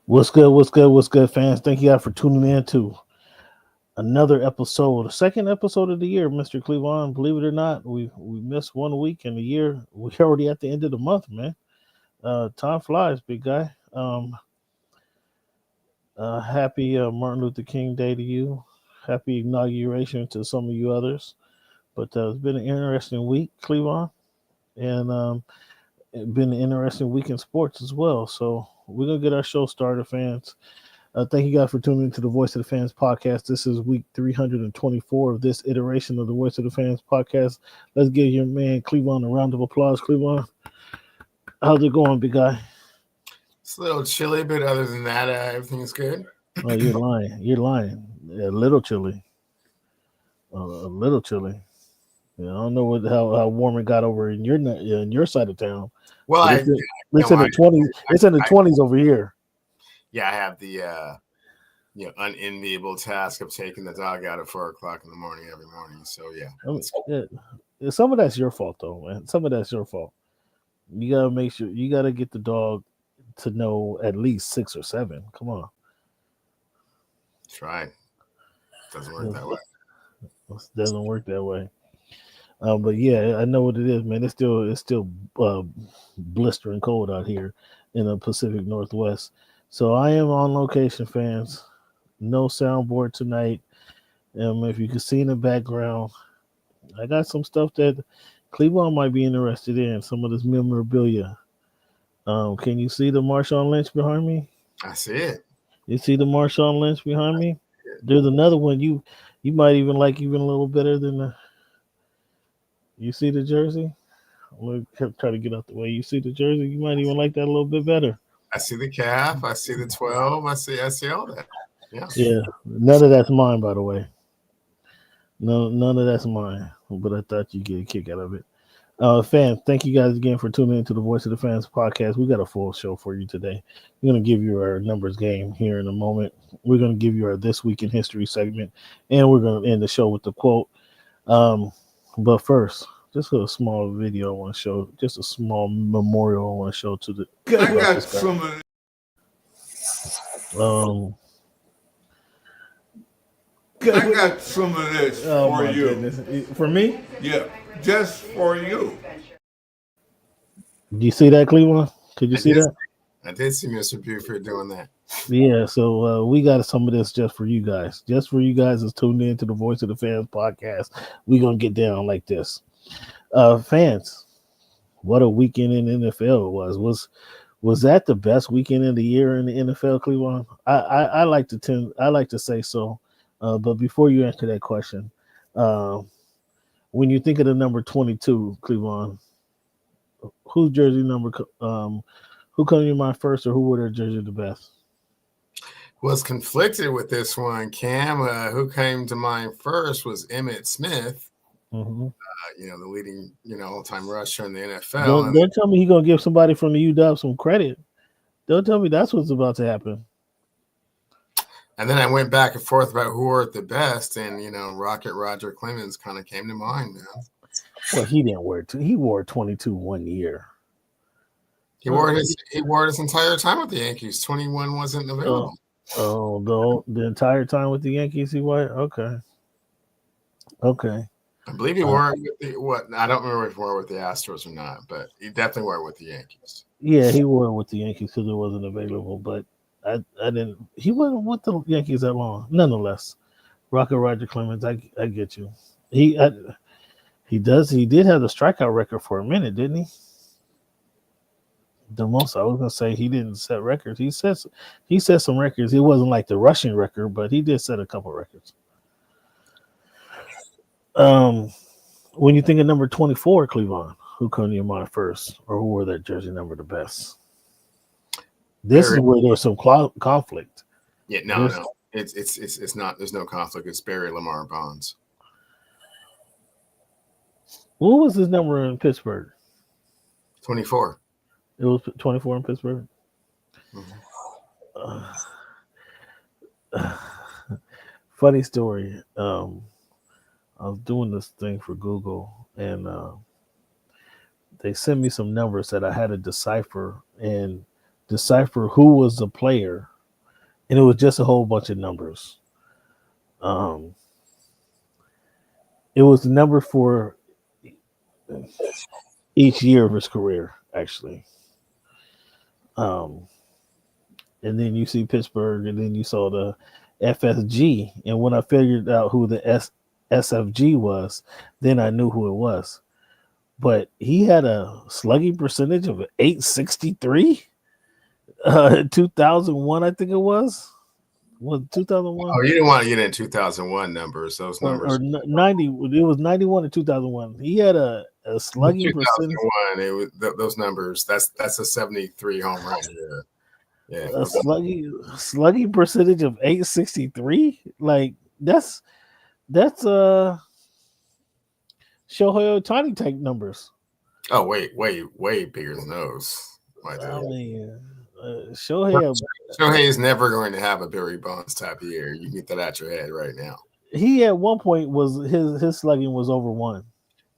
What's good? What's good? What's good, fans? Thank you guys for tuning in to another episode, the second episode of the year, Mr. Cleveland. Believe it or not, we missed 1 week in the year. We're already at the end of the month, man. Time flies, big guy. Happy Martin Luther King Day to you. Happy inauguration to some of you others. But it's been an interesting week, Cleveland, and it's been an interesting week in sports as well. So we're gonna get our show started, fans. Thank you guys for tuning into the Voice of the Fans podcast. This is week 324 of this iteration of the Voice of the Fans podcast. Let's give your man Cleveland a round of applause. Cleveland, how's it going, big guy? It's a little chilly, but other than that, everything's good. Oh, you're lying. You're lying. A little chilly. A little chilly. Yeah, I don't know how warm it got over in your side of town. Well, it's in the 20s. It's in the 20s over here. Yeah, I have the unenviable task of taking the dog out at 4:00 in the morning every morning. So yeah, some of that's your fault though, man. Some of that's your fault. You gotta make sure you gotta get the dog to know at least 6 or 7. Come on. Try. Doesn't work that way. Doesn't work that way. But yeah, I know what it is, man. It's still blistering cold out here in the Pacific Northwest. So I am on location, fans. No soundboard tonight. If you can see in the background, I got some stuff that Cleveland might be interested in. Some of this memorabilia. Can you see the Marshawn Lynch behind me? I see it. You see the Marshawn Lynch behind me? There's another one you might even like even a little better than the. You see the jersey? I'm gonna try to get out the way. You see the jersey? You might even like that a little bit better. I see the calf. I see the 12. I see all that. Yeah. Yeah. None of that's mine, by the way. No, none of that's mine. But I thought you'd get a kick out of it. Fans, thank you guys again for tuning into the Voice of the Fans podcast. We got a full show for you today. We're going to give you our numbers game here in a moment. We're going to give you our This Week in History segment, and we're going to end the show with the quote. But first, just a small video I want to show, just a small memorial I want to show to the. I got some of I got some of this for you. Goodness. For me? Yeah, just for you. Do you see that, Cleveland? Could you see that? I did see Mr. Buford doing that. Yeah, so we got some of this just for you guys. Just for you guys that's tuned in to the Voice of the Fans podcast. We're going to get down like this. Fans, what a weekend in the NFL it was. Was that the best weekend of the year in the NFL, Cleveland? I like to say so. But before you answer that question, when you think of the number 22, Cleveland, whose jersey number? Who comes to your mind first, or who wore their jersey the best? Was conflicted with this one, Cam. Who came to mind first was Emmitt Smith. Mm-hmm. The leading, all-time rusher in the NFL. Don't tell me he's gonna give somebody from the UW some credit. Don't tell me that's what's about to happen. And then I went back and forth about who wore it the best, and Rocket Roger Clemens kind of came to mind, man. Well, he didn't wear it. He wore 22 1 year. He wore it his entire time with the Yankees. 21 wasn't available. The entire time with the Yankees, he wore it? Okay. I believe he wore it with I don't remember if he wore it with the Astros or not, but he definitely wore it with the Yankees. Yeah, he wore it with the Yankees because it wasn't available, but I didn't. He wasn't with the Yankees that long. Nonetheless, Rocket Roger Clemens, I get you. He did have the strikeout record for a minute, didn't he? The most I was gonna say he didn't set records. He set some records. It wasn't like the rushing record, but he did set a couple records. When you think of number 24, Cleveland, who come to your mind first, or who wore that jersey number the best? This is where there's some conflict. Yeah, no, it's not. There's no conflict. It's Barry Lamar Bonds. What was his number in Pittsburgh? 24. It was 24 in Pittsburgh. Mm-hmm. Funny story. I was doing this thing for Google, and they sent me some numbers that I had to decipher who was the player and it was just a whole bunch of numbers. It was the number for each year of his career, actually. Um, and then you see Pittsburgh, and then you saw the FSG. And when I figured out who the SFG was, then I knew who it was. But he had a slugging percentage of 863. 2001, I think it was. Was 2001? Oh, you didn't want to get in 2001 numbers. Those numbers. Or 90. It was 91 and 2001. He had a slugging percentage. 2001. It was those numbers. That's a 73 home run year. Yeah, A slugging percentage of 863. Like that's Shohei Ohtani type numbers. Oh, way bigger than those. I mean, Shohei is never going to have a Barry Bonds type of year. You get that out your head right now. He at one point was his slugging was over 1.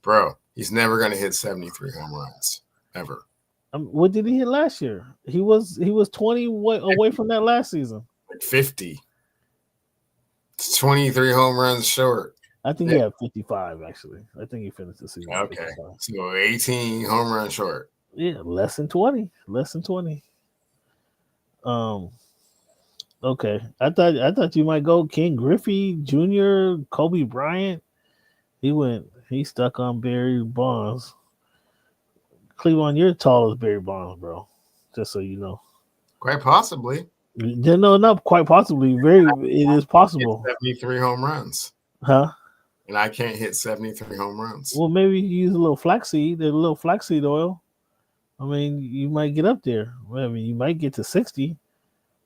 Bro, he's never going to hit 73 home runs ever. What did he hit last year? He was 20 away from that last season. Like 50. It's 23 home runs short. I think he had 55, actually. I think he finished the season. Okay. So 18 home runs short. Yeah, less than 20. Okay. I thought you might go Ken Griffey Jr., Kobe Bryant. He stuck on Barry Bonds. Cleveland, you're tall as Barry Bonds, bro. Just so you know. Quite possibly. No, not quite possibly. It is possible. 73 home runs. Huh? And I can't hit 73 home runs. Well, maybe you use a little flaxseed oil. I mean, you might get up there. I mean, you might get to 60.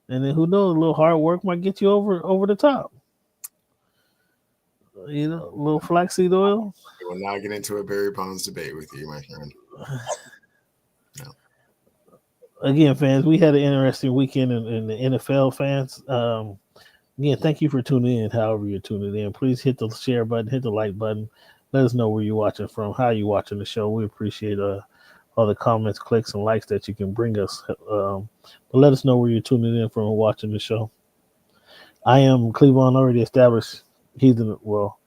And then who knows, a little hard work might get you over the top. You know, a little flaxseed oil. I will not get into a Barry Bonds debate with you, my friend. No. Again, fans, we had an interesting weekend in the NFL, fans. Again, thank you for tuning in, however you're tuning in. Please hit the share button, hit the like button. Let us know where you're watching from, how you're watching the show. We appreciate all the comments, clicks, and likes that you can bring us. But let us know where you're tuning in from and watching the show. I am Cleveland, already established. He's in well,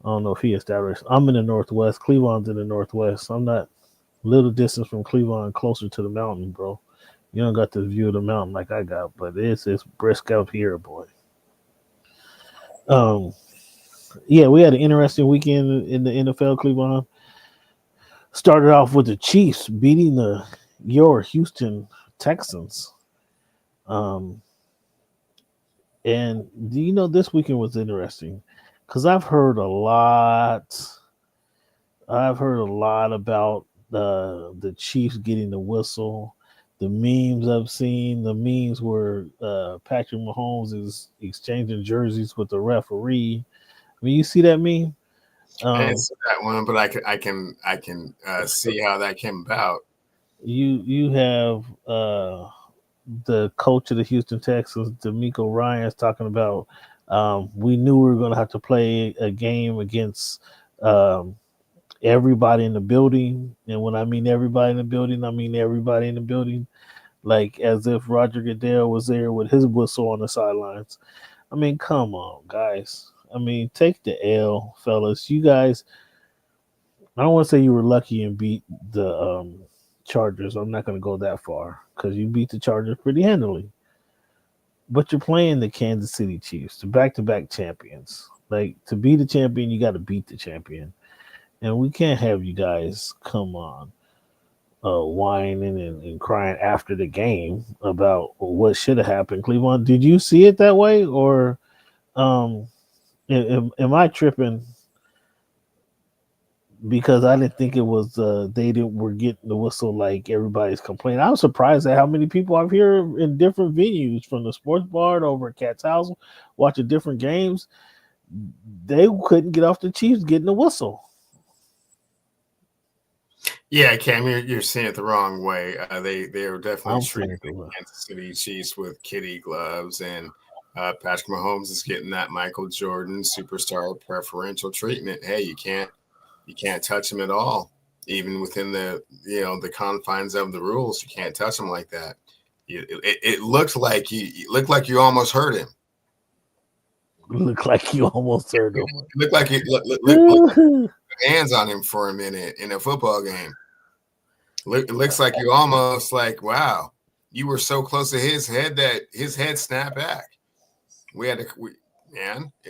I don't know if he established. I'm in the Northwest. Cleveland's in the Northwest. I'm not little distance from Cleveland, closer to the mountain, bro. You don't got the view of the mountain like I got, but it's brisk out here, boy. Yeah, we had an interesting weekend in the NFL, Cleveland. Started off with the Chiefs beating your Houston Texans. And do you know this weekend was interesting? Because I've heard a lot about the Chiefs getting the whistle. The memes I've seen, the memes where Patrick Mahomes is exchanging jerseys with the referee. I mean, you see that meme? I didn't see that one, but I can see how that came about. You have the coach of the Houston Texans, DeMeco Ryans, talking about we knew we were going to have to play a game against everybody in the building. And when I mean everybody in the building, I mean everybody in the building, like as if Roger Goodell was there with his whistle on the sidelines. I mean, come on, guys. I mean, take the L, fellas. You guys, I don't want to say you were lucky and beat the Chargers. I'm not going to go that far because you beat the Chargers pretty handily. But you're playing the Kansas City Chiefs, the back-to-back champions. Like, to be the champion, you got to beat the champion. And we can't have you guys come on whining and crying after the game about what should have happened. Cleveland, did you see it that way? Or am I tripping because I didn't think it was were getting the whistle like everybody's complaining? I was surprised at how many people I've heard in different venues, from the sports bar to over at Cat's house, watching different games. They couldn't get off the Chiefs getting the whistle. Yeah, Cam, you're seeing it the wrong way. They are definitely treating the Kansas City Chiefs with kitty gloves, and Patrick Mahomes is getting that Michael Jordan superstar preferential treatment. Hey, you can't touch him at all, even within the confines of the rules. You can't touch him like that. it looked like you almost hurt him. Look like you almost hurt him. It looked like you look hands on him for a minute in a football game. It looks like you almost like, wow, you were so close to his head that his head snapped back. It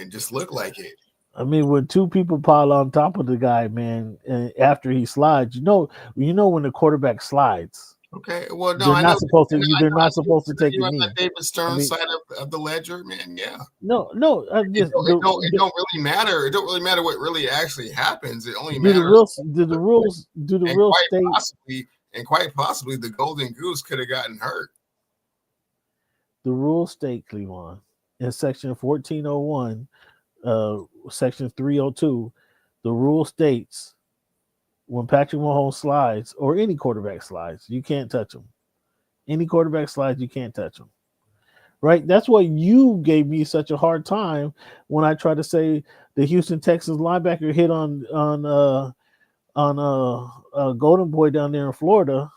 just looked like it. I mean, when two people pile on top of the guy, man, and after he slides, you know when the quarterback slides. Okay, well, no, they're not supposed to take a knee. David Stern's side of the ledger, man. Yeah. No. It don't really matter. It don't really matter what really actually happens. It only matters. Do the rules state? Quite possibly, the Golden Goose could have gotten hurt. The rules state, Cleveland, in section 1401, section 302, the rule states when Patrick Mahomes slides or any quarterback slides, you can't touch him. Any quarterback slides, you can't touch him. Right? That's why you gave me such a hard time when I tried to say the Houston Texans linebacker hit on Golden Boy down there in Florida.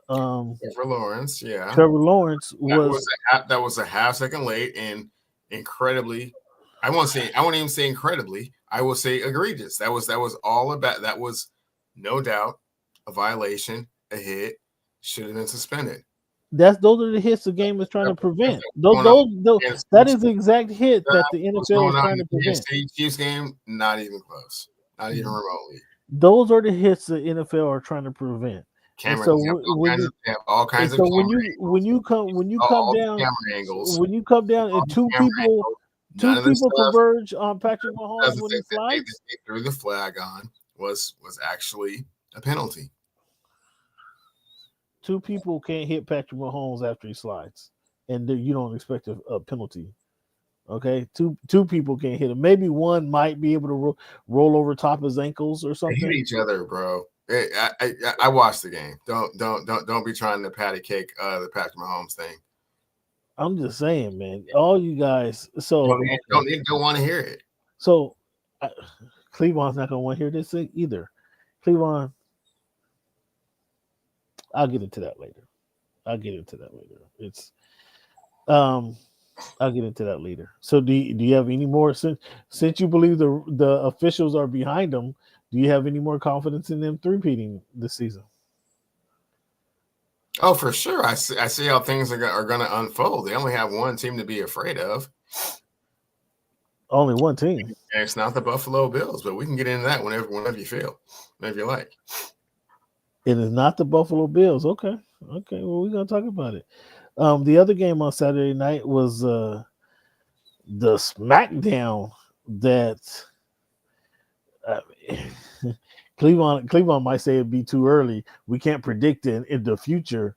Trevor Lawrence, yeah. Trevor Lawrence that was a half second late and incredibly. I won't even say incredibly. I will say egregious. That was all about. That was no doubt a violation, a hit, should have been suspended. Those are the hits the game is trying to prevent. That is the exact hit that the NFL is trying to prevent. Chiefs game, not even close, not even remotely. Those are the hits the NFL are trying to prevent. When you come down and two people converge on Patrick Mahomes when he slides, they threw the flag on was actually a penalty. Two people can't hit Patrick Mahomes after he slides, and you don't expect a penalty. Okay, two people can't hit him. Maybe one might be able to roll over top of his ankles or something. They hit each other, bro. I watched the game. Don't be trying to patty cake the Patrick Mahomes thing. I'm just saying, man. All you guys, so don't want to hear it. So Cleveland's not gonna want to hear this thing either. Cleveland, I'll get into that later. I'll get into that later. So do you have any more since you believe the officials are behind them? Do you have any more confidence in them three-peating this season? Oh, for sure. I see how things are going to unfold. They only have one team to be afraid of. Only one team. And it's not the Buffalo Bills, but we can get into that whenever you feel, whenever you like. It is not the Buffalo Bills. Okay. Well, we're going to talk about it. The other game on Saturday night was the SmackDown that Cleveland might say it'd be too early. We can't predict it in the future,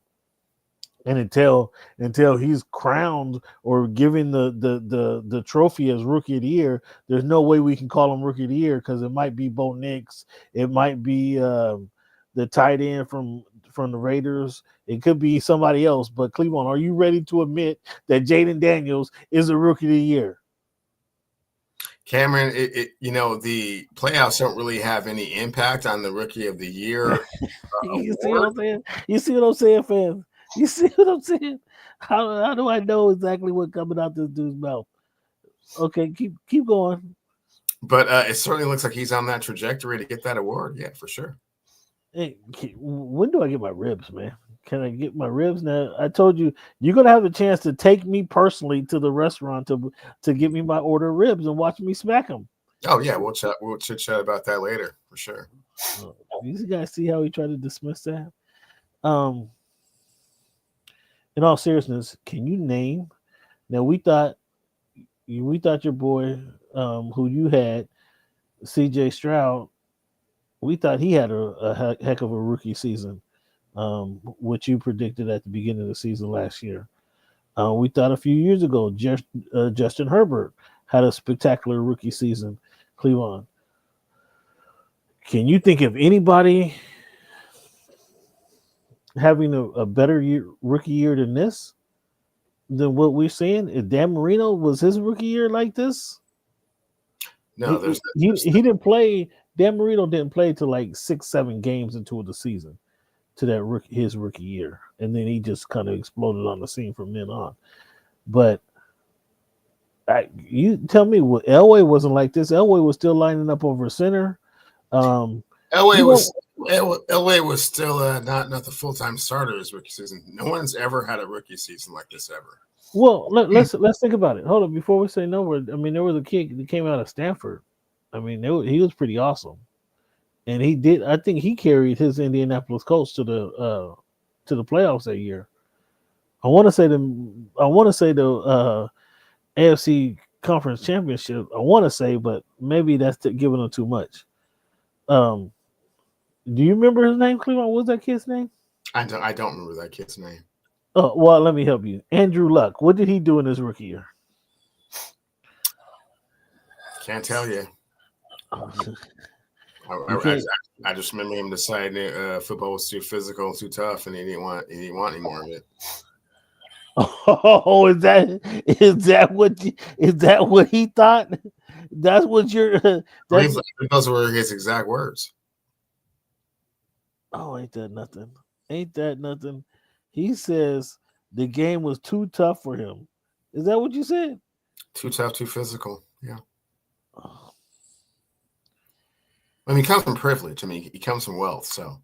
and until he's crowned or given the trophy as Rookie of the Year, there's no way we can call him Rookie of the Year because it might be Bo Nix, it might be the tight end from the Raiders, it could be somebody else. But Cleveland, are you ready to admit that Jaden Daniels is a Rookie of the Year? Cameron, the playoffs don't really have any impact on the Rookie of the Year. You see what I'm saying? You see what I'm saying, fans? You see what I'm saying? How do I know exactly what's coming out this dude's mouth? Okay, keep going. But it certainly looks like he's on that trajectory to get that award. Yeah, for sure. Hey, when do I get my ribs, man? Can I get my ribs now? I told you, you're going to have a chance to take me personally to the restaurant to get me my order of ribs and watch me smack them. Oh, yeah. We'll chit-chat about that later, for sure. You guys see how he tried to dismiss that? In all seriousness, can you name? Now, we thought your boy, who you had, C.J. Stroud, we thought he had a heck of a rookie season. Which you predicted at the beginning of the season last year. We thought a few years ago, Justin Herbert had a spectacular rookie season. Cleveland, can you think of anybody having a better rookie year than this? Than what we're seeing? If Dan Marino was his rookie year like this? No, he didn't play. Dan Marino didn't play till like 6-7 games into the season. To his rookie year. and then he just kind of exploded on the scene from then on. But you tell me, what Elway wasn't like this. Elway was still lining up over center. Elway was still not the full-time starter his rookie season. No one's ever had a rookie season like this ever. Well, let's think about it. Hold on, before we say no. I mean, there was a kid that came out of Stanford. I mean, he was pretty awesome, and he did. I think he carried his Indianapolis Colts to the playoffs that year. I want to say the AFC Conference Championship. I want to say, but maybe that's giving them too much. Do you remember his name, Cleveland? What was that kid's name? I don't remember that kid's name. Oh, well, let me help you. Andrew Luck. What did he do in his rookie year? Can't tell you. I just remember him deciding football was too physical, too tough, and he didn't want any more of it. Oh, is that what he thought? That's what you're. Those were his exact words. Oh, ain't that nothing? Ain't that nothing? He says the game was too tough for him. Is that what you said? Too tough, too physical. Yeah. Oh. I mean, he comes from privilege. I mean, he comes from wealth. So,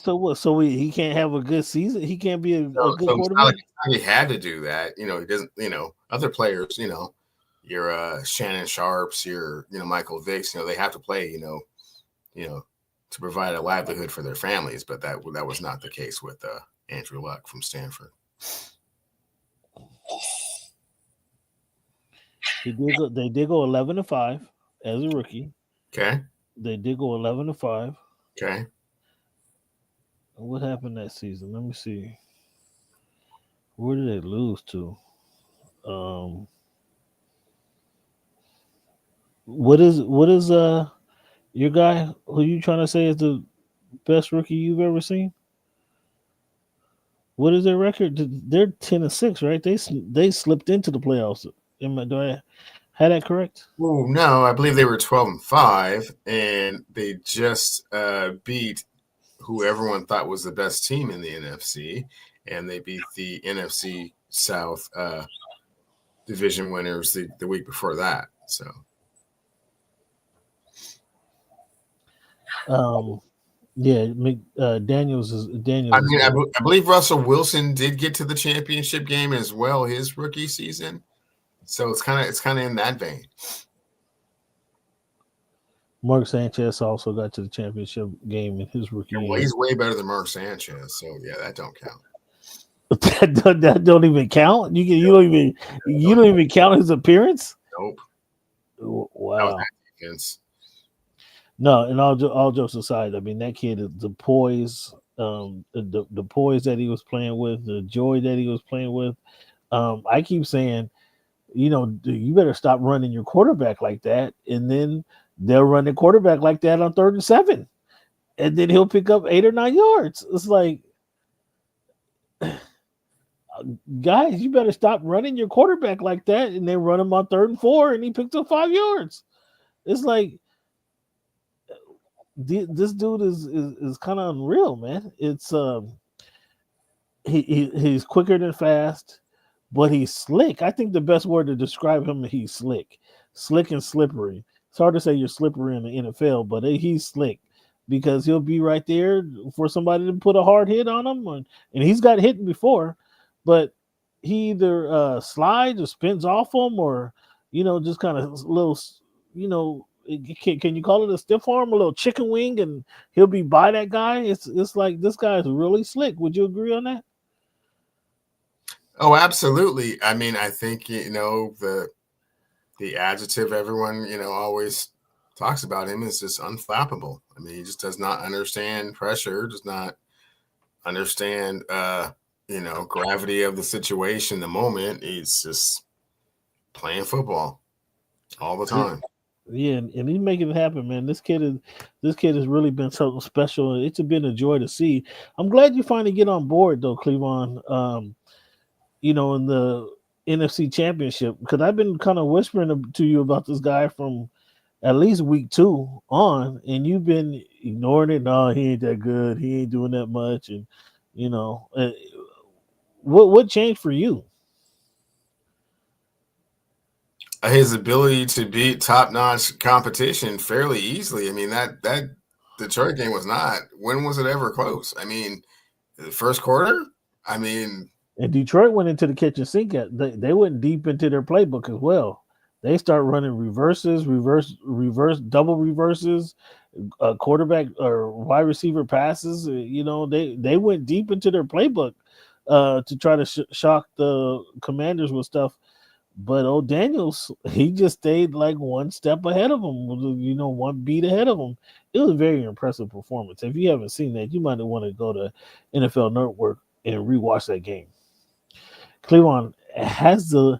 so what? So he can't have a good season. He can't be a good quarterback. He had to do that. He doesn't. Other players. Your Shannon Sharps, your Michael Vicks. They have to play. To provide a livelihood for their families, but that was not the case with Andrew Luck from Stanford. They did go 11-5 as a rookie. Okay. They did go 11-5. Okay. What happened that season? Let me see. Where did they lose to? What is your guy who you trying to say is the best rookie you've ever seen? What is their record? They're 10-6, right? They slipped into the playoffs. Do I have that correct? Oh no, I believe they were 12-5, and they just beat who everyone thought was the best team in the NFC, and they beat the NFC South division winners the week before that. So. Daniels. I mean, I believe Russell Wilson did get to the championship game as well his rookie season, so it's kind of in that vein. Mark Sanchez also got to the championship game in his rookie year. Well, he's way better than Mark Sanchez, so yeah, that don't count. that don't even count. You don't even count his appearance. Nope. Wow. No, and all jokes aside, I mean that kid, the poise, the poise that he was playing with, the joy that he was playing with. I keep saying, you better stop running your quarterback like that, and then they'll run the quarterback like that on 3rd and 7, and then he'll pick up 8 or 9 yards. It's like, guys, you better stop running your quarterback like that, and then run him on 3rd and 4, and he picked up 5 yards. It's like. This dude is kind of unreal, man. It's he's quicker than fast, but he's slick. I think the best word to describe him is he's slick and slippery. It's hard to say you're slippery in the NFL, but he's slick because he'll be right there for somebody to put a hard hit on him, and he's got hit before, but he either slides or spins off him, or just kind of little, Can you call it a stiff arm, a little chicken wing, and he'll be by that guy? It's like this guy is really slick. Would you agree on that? Oh, absolutely. I mean, I think the adjective everyone always talks about him is just unflappable. I mean, he just does not understand pressure, does not understand gravity of the situation, the moment. He's just playing football all the time. Yeah, and he's making it happen, man. This kid has really been something special. It's been a joy to see. I'm glad you finally get on board, though, Cleveland. In the NFC Championship, because I've been kind of whispering to you about this guy from at least week 2 on, and you've been ignoring it. No, he ain't that good. He ain't doing that much, and You know, what changed for you? His ability to beat top-notch competition fairly easily. I mean, that Detroit game was not. When was it ever close? I mean, the first quarter. I mean, and Detroit went into the kitchen sink. They went deep into their playbook as well. They start running reverses, reverse, double reverses, quarterback or wide receiver passes. You know, they went deep into their playbook to try to shock the Commanders with stuff. But old Daniels, he just stayed like one step ahead of him, you know, one beat ahead of him. It was a very impressive performance. If you haven't seen that, you might want to go to NFL Network and rewatch that game. Cleveland has the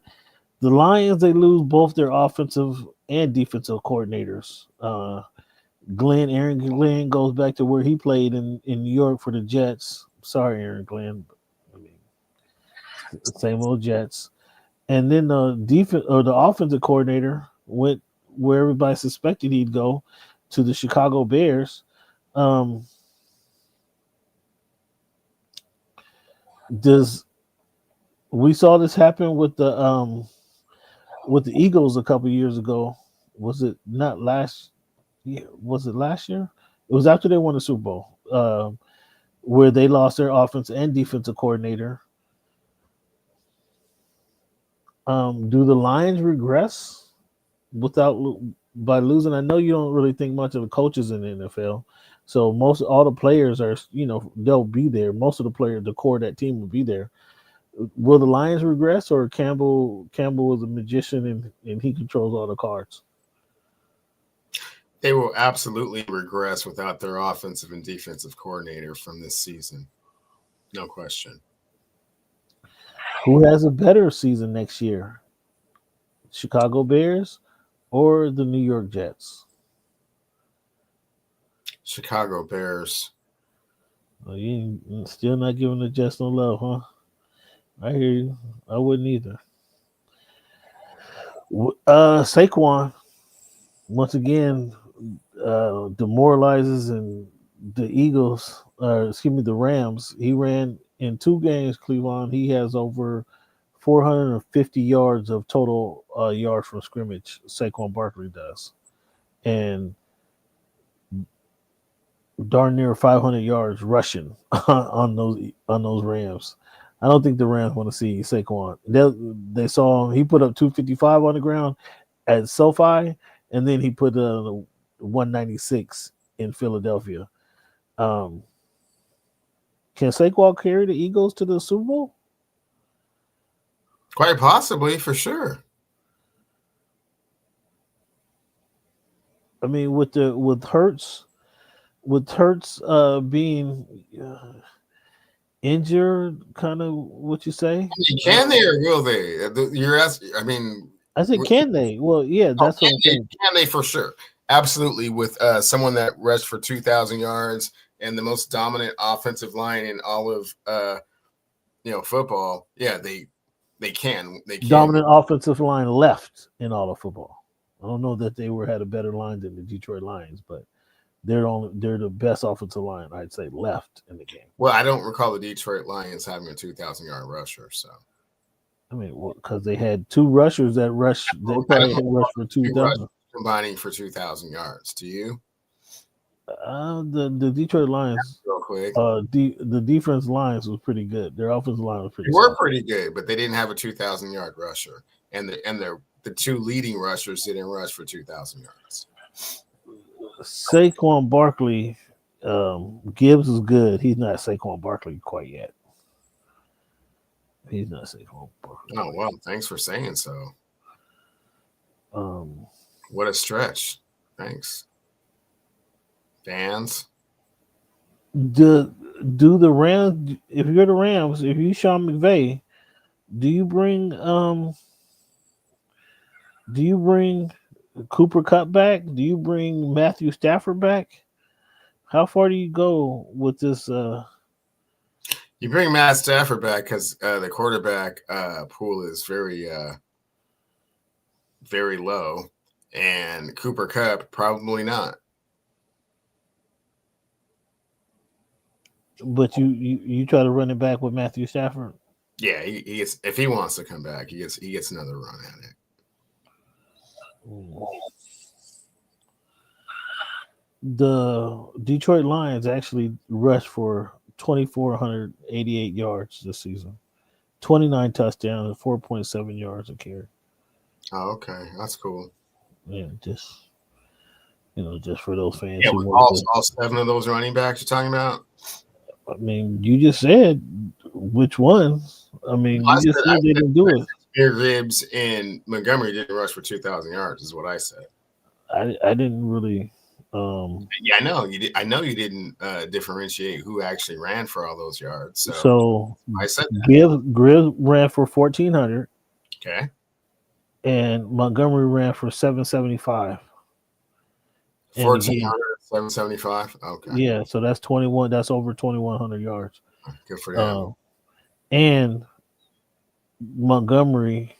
Lions. They lose both their offensive and defensive coordinators. Aaron Glenn goes back to where he played in New York for the Jets. Sorry, Aaron Glenn. I mean, same old Jets. And then the offensive coordinator went where everybody suspected he'd go, to the Chicago Bears. We saw this happen with the Eagles a couple years ago? Was it not last year? Was it last year? It was after they won the Super Bowl, where they lost their offense and defensive coordinator. Do the Lions regress by losing? I know you don't really think much of the coaches in the NFL, so all the players are, you know, they'll be there. Most of the players, the core of that team will be there. Will the Lions regress, or Campbell is a magician and he controls all the cards? They will absolutely regress without their offensive and defensive coordinator from this season. No question. Who has a better season next year? Chicago Bears or the New York Jets? Chicago Bears. Well, you still not giving the Jets no love, huh? I hear you. I wouldn't either. Saquon, once again, demoralizes and the Eagles, the Rams. He ran in 2 games, Cleveland. He has over 450 yards of total yards from scrimmage. Saquon Barkley does, and darn near 500 yards rushing on those Rams. I don't think the Rams want to see Saquon. They saw him. He put up 255 on the ground at SoFi, and then he put 196 in Philadelphia. Can Saquon carry the Eagles to the Super Bowl? Quite possibly, for sure. I mean, with Hurts being injured, kind of what you say? Can they or will they? You're asking. I mean, I said, can they? Well, yeah, that's what I'm saying. Can they for sure? Absolutely. With someone that rushed for 2,000 yards and the most dominant offensive line in all of football, yeah, they can. They can. Dominant offensive line left in all of football. I don't know that they had a better line than the Detroit Lions, but they're the best offensive line, I'd say, left in the game. Well, I don't recall the Detroit Lions having a 2,000-yard rusher, so. I mean, because they had 2 rushers that rushed. They probably had rushed for 2,000. Combining for 2,000 yards. Do you? The Detroit Lions, real quick. The defense lines was pretty good. Their offensive line was pretty. They were pretty good, but they didn't have a 2,000-yard rusher, and the 2 leading rushers didn't rush for 2,000 yards. Saquon Barkley, Gibbs is good. He's not Saquon Barkley quite yet. He's not Saquon Barkley. Oh well, thanks for saying so. What a stretch. Thanks. Fans. Do the Rams? If you're the Rams, if you Sean McVay, do you bring Cooper Kupp back? Do you bring Matthew Stafford back? How far do you go with this? You bring Matt Stafford back because the quarterback pool is very, very low, and Cooper Kupp probably not. But you try to run it back with Matthew Stafford. Yeah, he gets, if he wants to come back, he gets another run at it. The Detroit Lions actually rushed for 2,488 yards this season, 29 touchdowns, and 4.7 yards a carry. Oh, okay, that's cool. Yeah, just for those fans. Yeah, who with want all 7 of those running backs you're talking about. I mean, you just said which ones. I mean, you just said they didn't do it. Gibbs and Montgomery didn't rush for 2,000 yards, is what I said. I didn't really. Yeah, I know you did. I know you didn't differentiate who actually ran for all those yards. So I said that. Gibbs ran for 1,400. Okay. And Montgomery ran for 775. 1,400, 775. Okay. Yeah, so that's 21. That's over 2,100 yards. Good for them. And Montgomery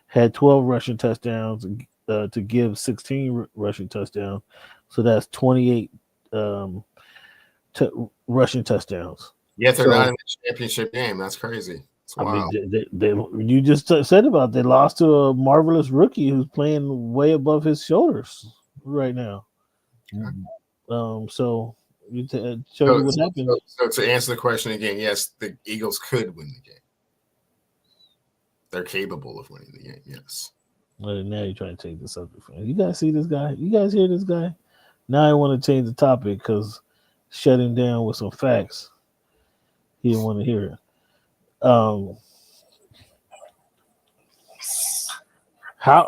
had 12 rushing touchdowns to give 16 rushing touchdowns. So that's 28 rushing touchdowns. Yet they're not in the championship game. That's crazy. I mean, they you just said about they lost to a marvelous rookie who's playing way above his shoulders right now. Okay. So you show you what happened. So to answer the question again, yes, the Eagles could win the game. They're capable of winning the game. Yes. Well, now you're trying to take the subject. You guys see this guy? You guys hear this guy? Now I want to change the topic because shut him down with some facts. He didn't want to hear it. How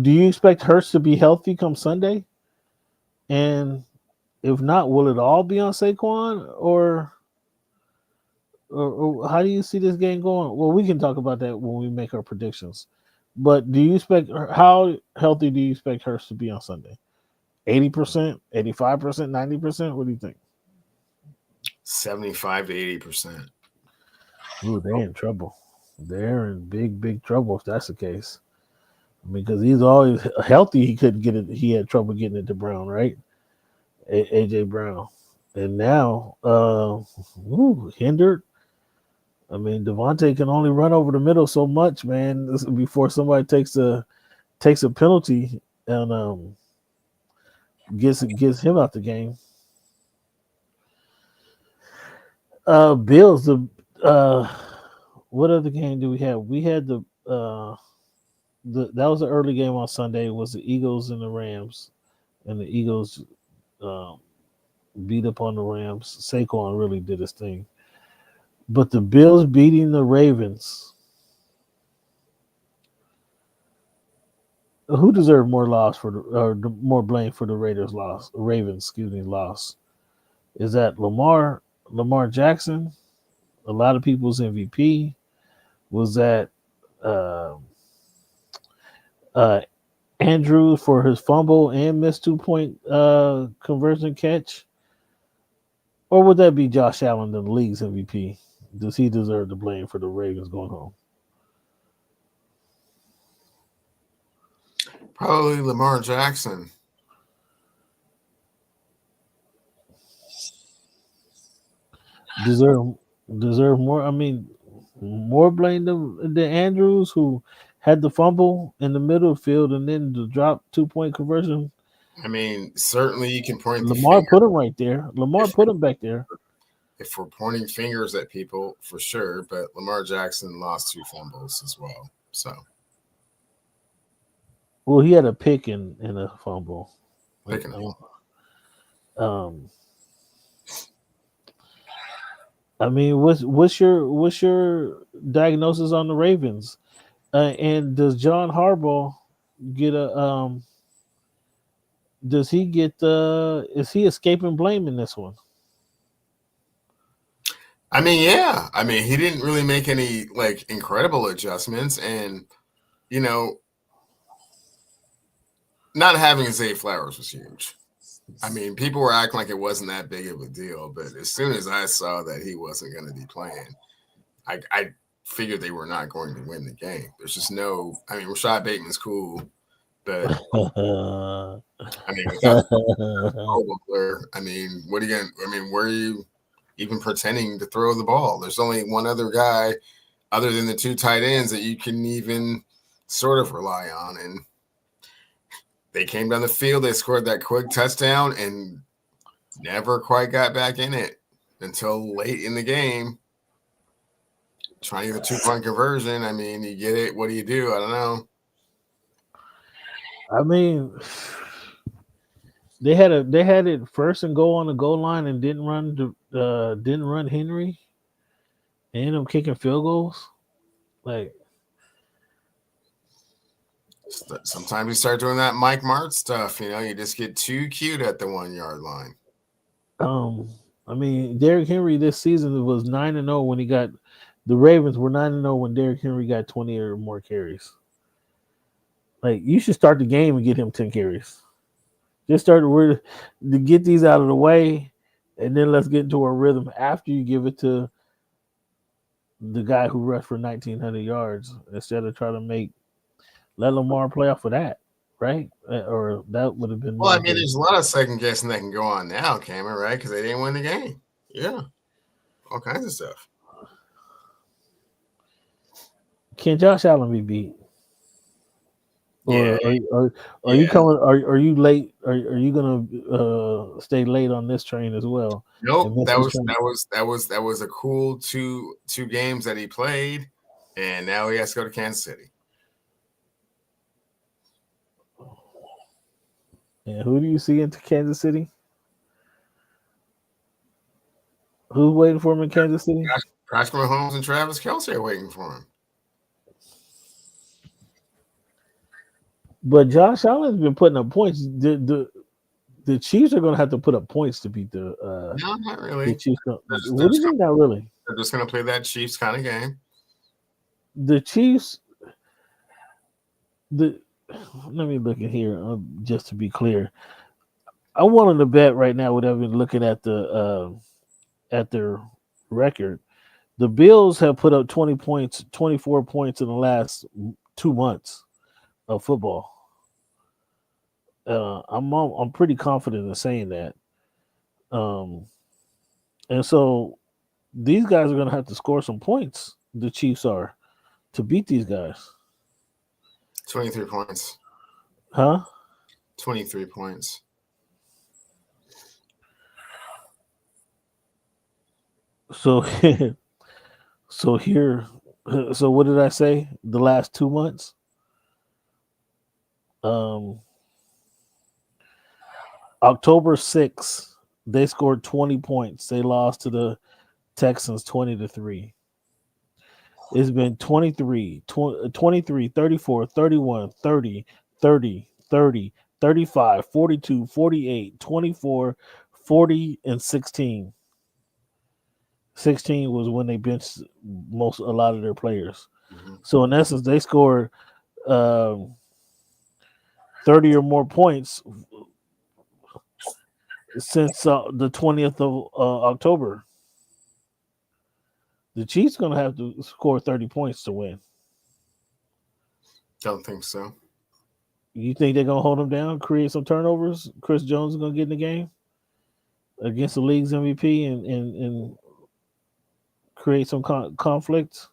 do you expect Hurts to be healthy come Sunday? And if not, will it all be on Saquon or how do you see this game going? Well, we can talk about that when we make our predictions. But do you expect how healthy do you expect Hurts to be on Sunday? 80%, 85%, 90%? What do you think? 75 to 80%. Ooh, they're in trouble. They're in big trouble if that's the case. I mean, because he's always healthy. He couldn't get it. He had trouble getting it to Brown, right? AJ Brown. And now, hindered. I mean, Devontae can only run over the middle so much, man, before somebody takes a penalty and gets him out the game. Bills, what other game do we have? We had that was an early game on Sunday. It was the Eagles and the Rams, and the Eagles beat up on the Rams. Saquon really did his thing, but the Bills beating the Ravens. Who deserved more more blame for the Ravens loss? Is that Lamar Jackson? A lot of people's MVP. Was that Andrew for his fumble and missed 2-point conversion catch? Or would that be Josh Allen, the league's MVP? Does he deserve the blame for the Ravens going home? Probably Lamar Jackson. Deserve more. I mean, more blame than Andrews, who had the fumble in the middle field and then the drop 2-point conversion. I mean, certainly you can point. Lamar put him right there. Lamar put him back there. If we're pointing fingers at people, for sure, but Lamar Jackson lost 2 fumbles as well. So, well, he had a pick and a fumble. I mean, what's your diagnosis on the Ravens? And does John Harbaugh get a does he get is he escaping blame in this one? I mean, yeah. I mean, he didn't really make any incredible adjustments, and not having Zay Flowers was huge. I mean, people were acting like it wasn't that big of a deal, but as soon as I saw that he wasn't going to be playing, I figured they were not going to win the game. There's just no. I mean, Rashad Bateman's cool, but I mean, I mean, what are you going? I mean, where are you? even pretending to throw the ball. There's only one other guy other than the two tight ends that you can even sort of rely on. And they came down the field, they scored that quick touchdown and never quite got back in it until late in the game. Trying the 2-point conversion. I mean, you get it. What do you do? I don't know. I mean, they had it first and goal on the goal line and didn't run Henry. And ended up kicking field goals. Like, sometimes you start doing that Mike Mart stuff. You know, you just get too cute at the 1 yard line. I mean, Derrick Henry this season was 9-0 when he got. The Ravens were 9-0 when Derrick Henry got 20 or more carries. Like, you should start the game and get him 10 carries. Just start to get these out of the way, and then let's get into a rhythm after you give it to the guy who rushed for 1,900 yards instead of trying to let Lamar play off of that, right? Or that would have been. Well, I mean, there's a lot of second guessing that can go on now, Cameron, right? Because they didn't win the game. Yeah, all kinds of stuff. Can Josh Allen be beat? Yeah. Or are you coming? Are you late? Are you gonna stay late on this train as well? Nope. That was a cool two games that he played, and now he has to go to Kansas City. And who do you see into Kansas City? Who's waiting for him in Kansas City? Patrick Mahomes and Travis Kelce are waiting for him. But Josh Allen's been putting up points. The Chiefs are going to have to put up points to beat the. No, not really. The Chiefs. What do you mean, not really? They're just going to play that Chiefs kind of game. The Chiefs. Let me look at here just to be clear. I wanted to bet right now without even looking at their record. The Bills have put up 20 points, 24 points in the last 2 months of football. I'm pretty confident in saying that. And so these guys are going to have to score some points. The Chiefs are to beat these guys. 23 points. Huh? 23 points. So what did I say? The last 2 months? October 6th, they scored 20 points. They lost to the Texans 20-3. It's been 23, 34, 31, 30, 30, 30, 35, 42, 48, 24, 40, and 16. 16 was when they benched a lot of their players. Mm-hmm. So in essence, they scored 30 or more points since the 20th of October. The Chiefs going to have to score 30 points to win. Don't think so. You think they're going to hold them down, create some turnovers? Chris Jones is going to get in the game against the league's MVP and create some conflict?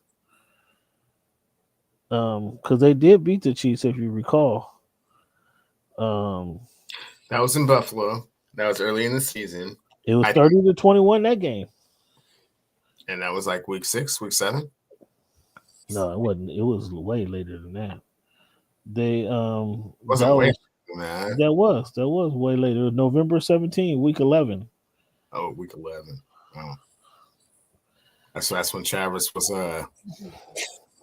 Because they did beat the Chiefs, if you recall. That was in Buffalo. That was early in the season. It was 30-21 that game. And that was like week 6, week 7? No, it wasn't. It was way later than that. They wasn't way later than that. That was way later. It was November 17, week 11. Oh, week 11. Oh. That's when Travis was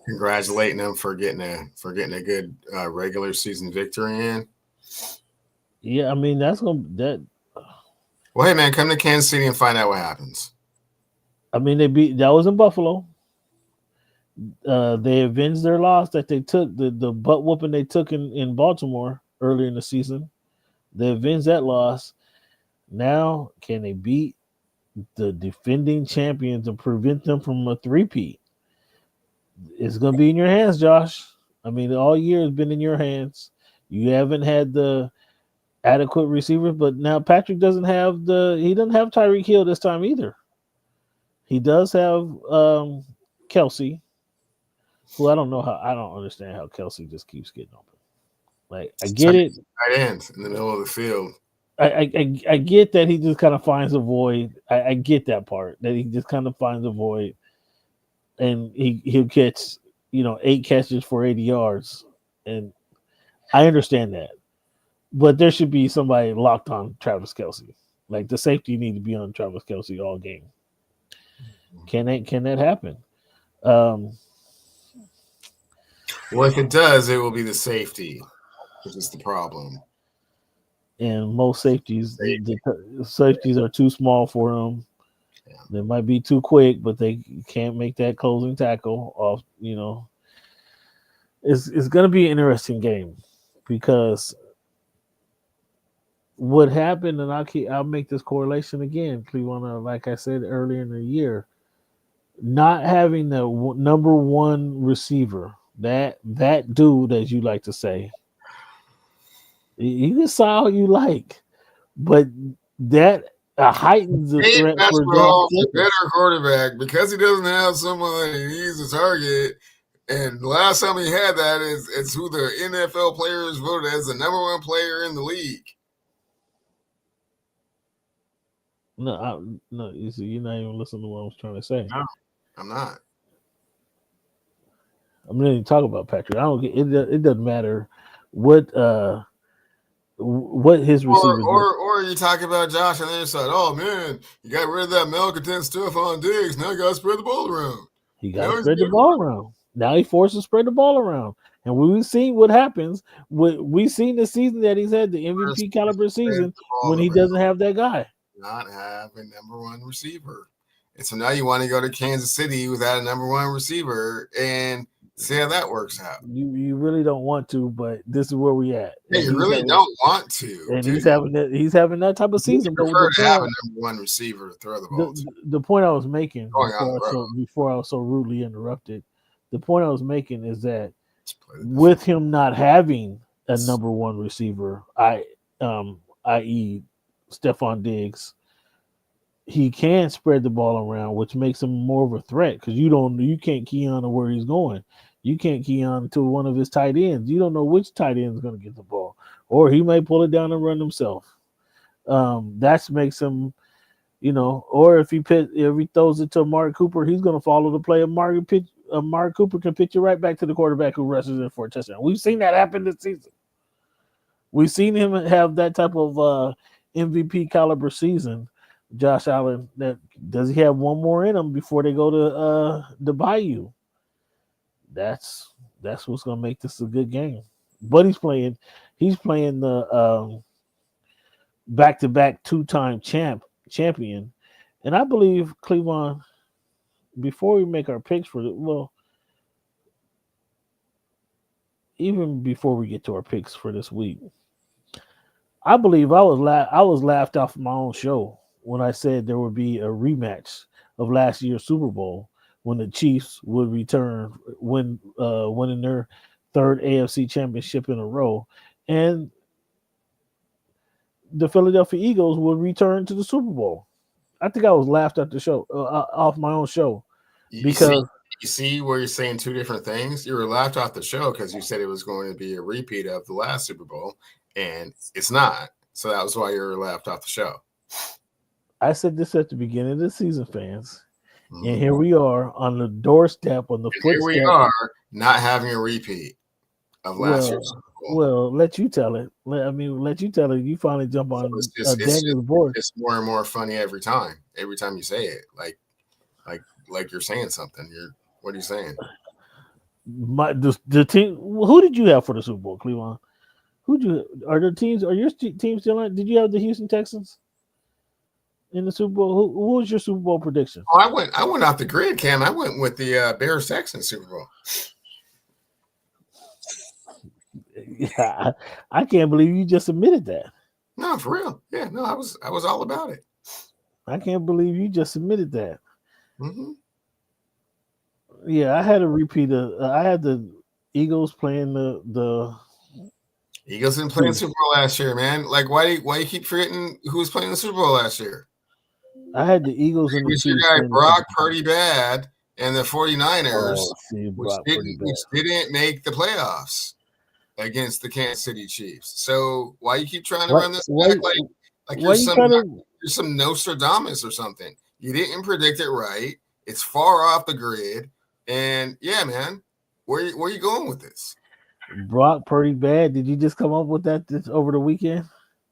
congratulating them for getting a good regular season victory in. Yeah, I mean Well, hey man, come to Kansas City and find out what happens. I mean, that was in Buffalo. They avenged their loss that they took, the butt whooping they took in Baltimore earlier in the season. They avenged that loss. Now, can they beat the defending champions and prevent them from a three-peat? It's going to be in your hands, Josh. I mean, all year has been in your hands. You haven't had the adequate receivers, but now Patrick doesn't have Tyreek Hill this time either. He does have Kelsey, who I don't understand how Kelsey just keeps getting open. Like I get it. Tight end in the middle of the field. I get that he just kind of finds a void. I get that part, that he just kind of finds a void, and he'll catch 8 catches for 80 yards, and I understand that, but there should be somebody locked on Travis Kelsey. Like the safety need to be on Travis Kelsey all game. Can that happen? Well, if it does, it will be the safety, which is the problem. And most safeties, the safeties are too small for them. Yeah. They might be too quick, but they can't make that closing tackle off. It's going to be an interesting game because what happened, and I'll make this correlation again, Cleveland, like I said earlier in the year, not having the number one receiver, that dude, as you like to say, you can say how you like, but that heightens the threat for a better quarterback because he doesn't have someone that he needs to target. And the last time he had that is who the NFL players voted as the number one player in the league. No, you see, you're not even listening to what I was trying to say. No, I'm not. I'm not even talking about Patrick. I don't get it. It doesn't matter what his receivers or you talking about Josh on the other side. Oh man, you got rid of that malcontent stuff on Diggs. Now you got to spread the ball around. He got to spread the ball around. Now he forced to spread the ball around, and we've seen what happens. We've seen the season that he's had, the MVP caliber season, when he doesn't have that guy. Not have a number one receiver, and so now you want to go to Kansas City without a number one receiver and see how that works out. You really don't want to, but this is where we at. Yeah, you really don't want to. And he's having that type of season. But prefer to have a number one receiver to throw the ball to. The point I was making before I was so rudely interrupted, the point I was making is that with him not having a number one receiver, i.e. Stephon Diggs, he can spread the ball around, which makes him more of a threat because you can't key on to where he's going. You can't key on to one of his tight ends. You don't know which tight end is going to get the ball, or he may pull it down and run himself. That makes him, or if he throws it to Amari Cooper, he's going to follow the play. Amari Cooper can pitch it right back to the quarterback who rushes in for a touchdown. We've seen that happen this season. We've seen him have that type of MVP caliber season. Josh Allen, does he have one more in him before they go to the Bayou? That's what's gonna make this a good game. But he's playing the back-to-back 2-time champion, and I believe Cleveland. Before we make our picks even before we get to our picks for this week, I believe I was laughed off my own show when I said there would be a rematch of last year's Super Bowl when the Chiefs would return, winning their third AFC championship in a row, and the Philadelphia Eagles would return to the Super Bowl. I think I was laughed at the show off my own show because you see where you're saying two different things. You were laughed off the show because you said it was going to be a repeat of the last Super Bowl, and it's not. So that was why you were laughed off the show. I said this at the beginning of the season, fans, and here we are on the doorstep, on the footstep. Here we are, not having a repeat of last year's Super Bowl. Well, let you tell it. Let you tell it. You finally jump on Daniel's board. It's more and more funny every time. Every time you say it, like you're saying something. What are you saying? The team. Who did you have for the Super Bowl, Cleveland? Are your teams still on? Did you have the Houston Texans in the Super Bowl? Who was your Super Bowl prediction? Oh, I went off the grid, Cam. I went with the Bears Texans Super Bowl. Yeah, I can't believe you just admitted that. No, for real. Yeah, no, I was all about it. I can't believe you just admitted that. Mm-hmm. Yeah, I had a repeat I had the Eagles playing the Eagles didn't play the Super Bowl last year, man. Like, why you keep forgetting who was playing the Super Bowl last year? I had the Eagles and the Your Chiefs. guy Brock Purdy bad and the 49ers, which Pretty bad. didn't make the playoffs against the Kansas City Chiefs. So why you keep trying to run this back like you're some Nostradamus or something? You didn't predict it right. It's far off the grid. And yeah, man, where you going with this? Brock Purdy bad. Did you just come up with that over the weekend?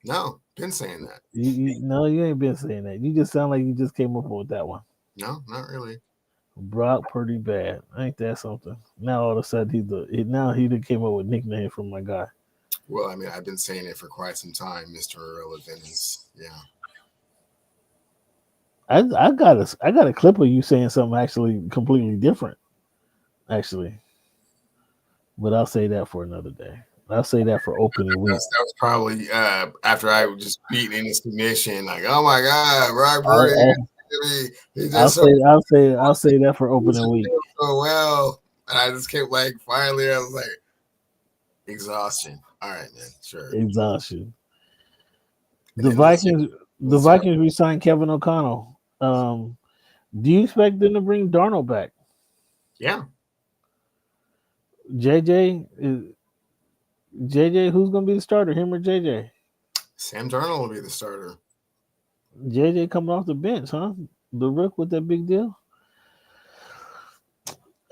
No, been saying that. No, you ain't been saying that. You just sound like you just came up with that one. No, not really. Brock Purdy bad. Ain't that something? Now all of a sudden he done came up with nickname from my guy. Well, I mean, I've been saying it for quite some time, Mr. Irrelevant. Yeah. I got a clip of you saying something actually completely different. Actually. But I'll say that for another day. I'll say that for opening week. That was probably after I was just beaten into submission, like, oh my God, Brock Purdy. I'll say that for opening week. So well, and I just kept like, finally, I was like, exhaustion. All right, man, sure. Exhaustion. The Vikings re-signed Kevin O'Connell. Do you expect them to bring Darnold back? Yeah. JJ, who's going to be the starter, him or JJ? Sam Darnold will be the starter. JJ coming off the bench, huh? The Rook with that big deal.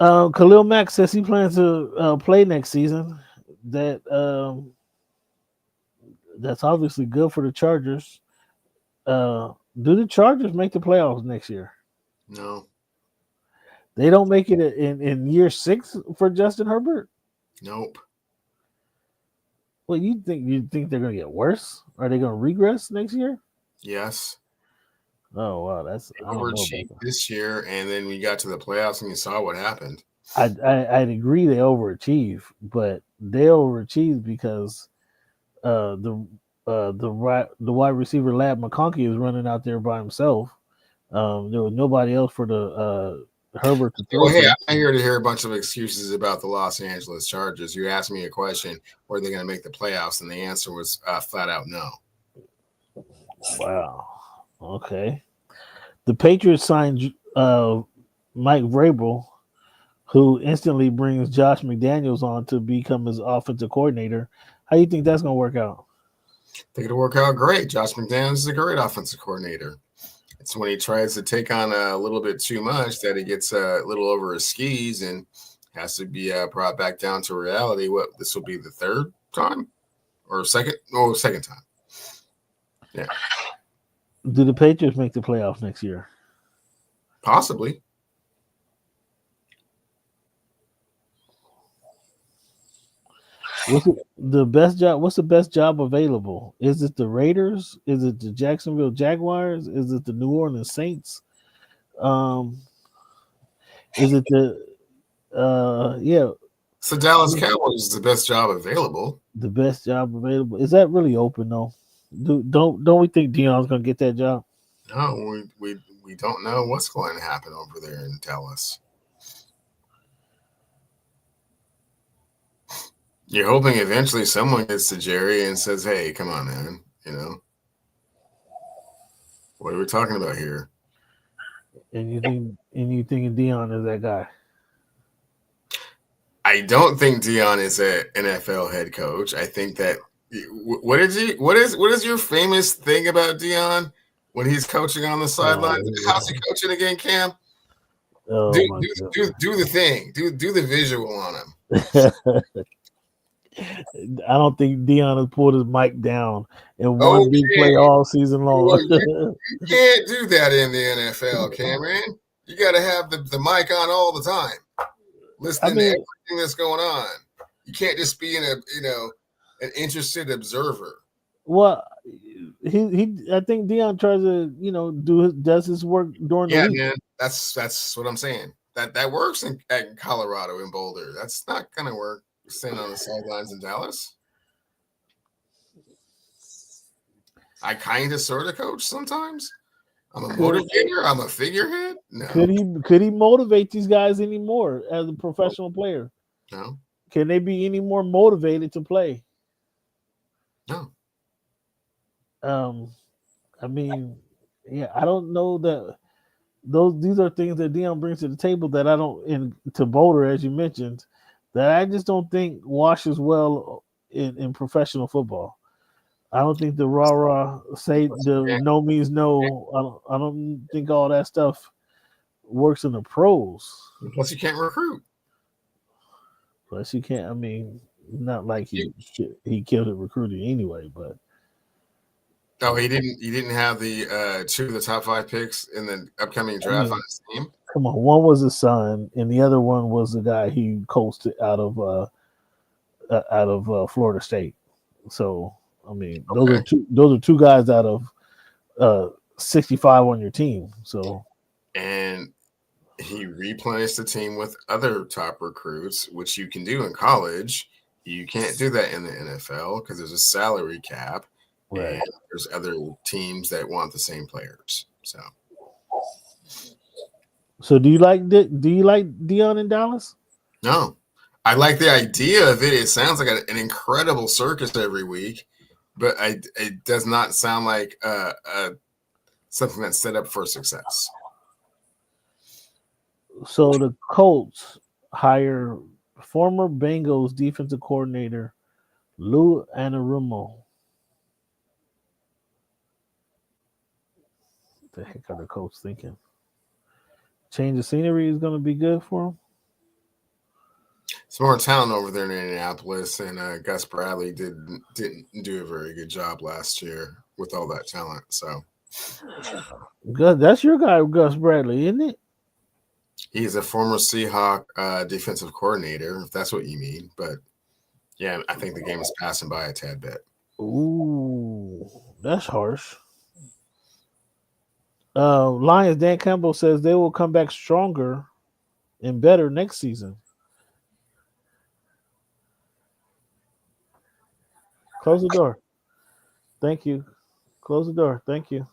Khalil Mack says he plans to play next season. That's obviously good for the Chargers. Do the Chargers make the playoffs next year? No. They don't make it in year 6 for Justin Herbert? Nope. Well, you think they're going to get worse? Are they going to regress next year? Yes. Oh, wow. That's overachieved this year, and then we got to the playoffs and you saw what happened. I'd agree they overachieve, but they overachieve because the wide receiver Lab McConkey is running out there by himself. There was nobody else for the Herbert to throw. Well, hey, I'm here to hear a bunch of excuses about the Los Angeles Chargers. You asked me a question, were they going to make the playoffs? And the answer was flat out no. Wow. Okay. The Patriots signed Mike Vrabel, who instantly brings Josh McDaniels on to become his offensive coordinator. How do you think that's going to work out? I think it'll work out great. Josh McDaniels is a great offensive coordinator. It's when he tries to take on a little bit too much that he gets a little over his skis and has to be brought back down to reality. This will be the third time or second time. Yeah. Do the Patriots make the playoffs next year? Possibly. What's the best job available? Is it the Raiders? Is it the Jacksonville Jaguars? Is it the New Orleans Saints? Is it the So Dallas Cowboys is the best job available. The best job available. Is that really open though? Don't we think Deion's gonna get that job? No, we don't know what's going to happen over there in Dallas. You're hoping eventually someone gets to Jerry and says, hey, come on, man. You know, what are we talking about here? And you think Deion is that guy? I don't think Deion is an NFL head coach. I think that what is your famous thing about Deion when he's coaching on the sidelines? How's he coaching again, Cam? Oh, do the thing. Do the visual on him. I don't think Deion has pulled his mic down in one big play all season long. Well, you can't do that in the NFL, Cameron. You got to have the mic on all the time, listening to everything that's going on. You can't just be an interested observer. Well, I think Deion tries to does his work during the week. Yeah, man, that's what I'm saying. That works in Colorado in Boulder. That's not gonna work. Sitting on the sidelines in Dallas. I kind of sort of coach sometimes. I'm a motivator. I'm a figurehead. No. Could he motivate these guys anymore as a professional player? No. Can they be any more motivated to play? No. I mean, Yeah, I don't know that these are things that Dion brings to the table that I don't to Boulder, as you mentioned, that I just don't think washes well in professional football. I don't think the rah say the no means no. I don't think all that stuff works in the pros. Plus, you can't recruit. Plus, you can't. I mean, not like he killed it recruiting anyway, but. Oh, he didn't. He didn't have the 2 of the top 5 picks in the upcoming draft on his team. Come on, one was his son, and the other one was the guy he coached out of Florida State. So, I mean, those are two guys out of 65 on your team. So, and he replenished the team with other top recruits, which you can do in college. You can't do that in the NFL because there's a salary cap. Right. And there's other teams that want the same players. So do you like Dion in Dallas? No, I like the idea of it. It sounds like an incredible circus every week, but it does not sound like something that's set up for success. So the Colts hire former Bengals defensive coordinator Lou Anarumo. The heck are the Colts thinking? Change of scenery is going to be good for them. It's more talent over there in Indianapolis, and Gus Bradley didn't do a very good job last year with all that talent. So, that's your guy, Gus Bradley, isn't it? He's a former Seahawk defensive coordinator, if that's what you mean. But yeah, I think the game is passing by a tad bit. Ooh, that's harsh. Lions Dan Campbell says they will come back stronger and better next season. Close the door. Thank you. Close the door. Thank you.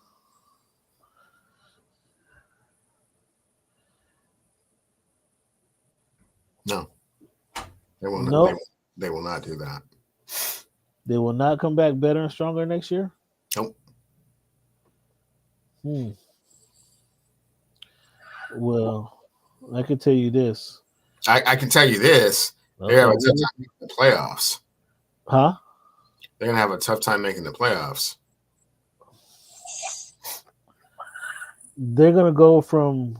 No. They will not. They will not do that. They will not come back better and stronger next year? Nope. Well, I can tell you this. I can tell you this. They have a tough time making the playoffs. Huh? They're going to have a tough time making the playoffs. They're going to go from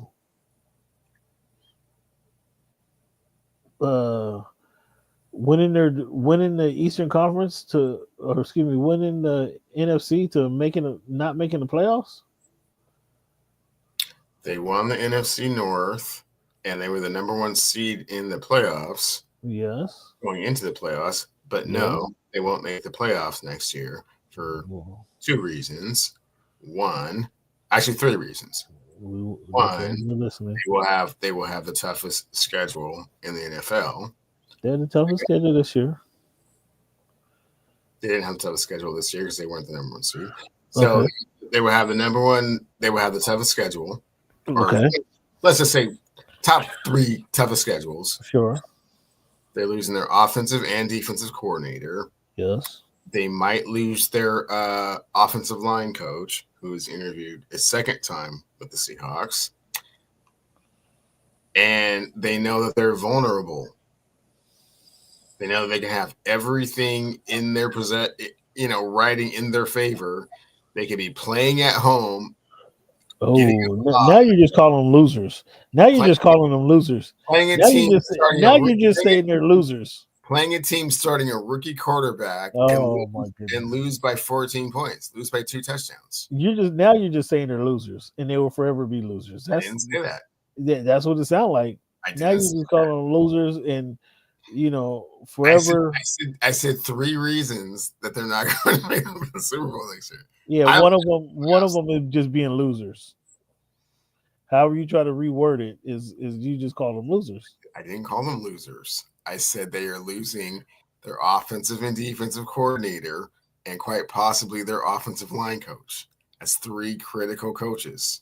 winning the Eastern Conference winning the NFC to not making the playoffs. They won the NFC North, and they were the number 1 seed in the playoffs. Yes. Going into the playoffs, but no, they won't make the playoffs next year for 2 reasons. 3 reasons. One, they will have the toughest schedule in the NFL. They had the toughest schedule this year. They didn't have the toughest schedule this year because they weren't the number 1 seed. So they will have the number 1. They will have the toughest schedule. Okay. Let's just say top 3 toughest schedules. Sure. They're losing their offensive and defensive coordinator. Yes. They might lose their offensive line coach, who was interviewed a second time with the Seahawks. And they know that they're vulnerable. They know that they can have everything in their riding in their favor. They could be playing at home. Oh, now you're just calling them losers. Now you're just calling them losers. You're just saying they're losers. Playing a team starting a rookie quarterback and lose by 14 points, lose by 2 touchdowns. You're just saying they're losers, and they will forever be losers. I didn't say that. That's what it sounds like. Now you're just calling them losers, and forever. I said 3 reasons that they're not going to make the Super Bowl next year. Yeah, one of them is just being losers. However you try to reword it is you just call them losers. I didn't call them losers. I said they are losing their offensive and defensive coordinator and quite possibly their offensive line coach. That's 3 critical coaches.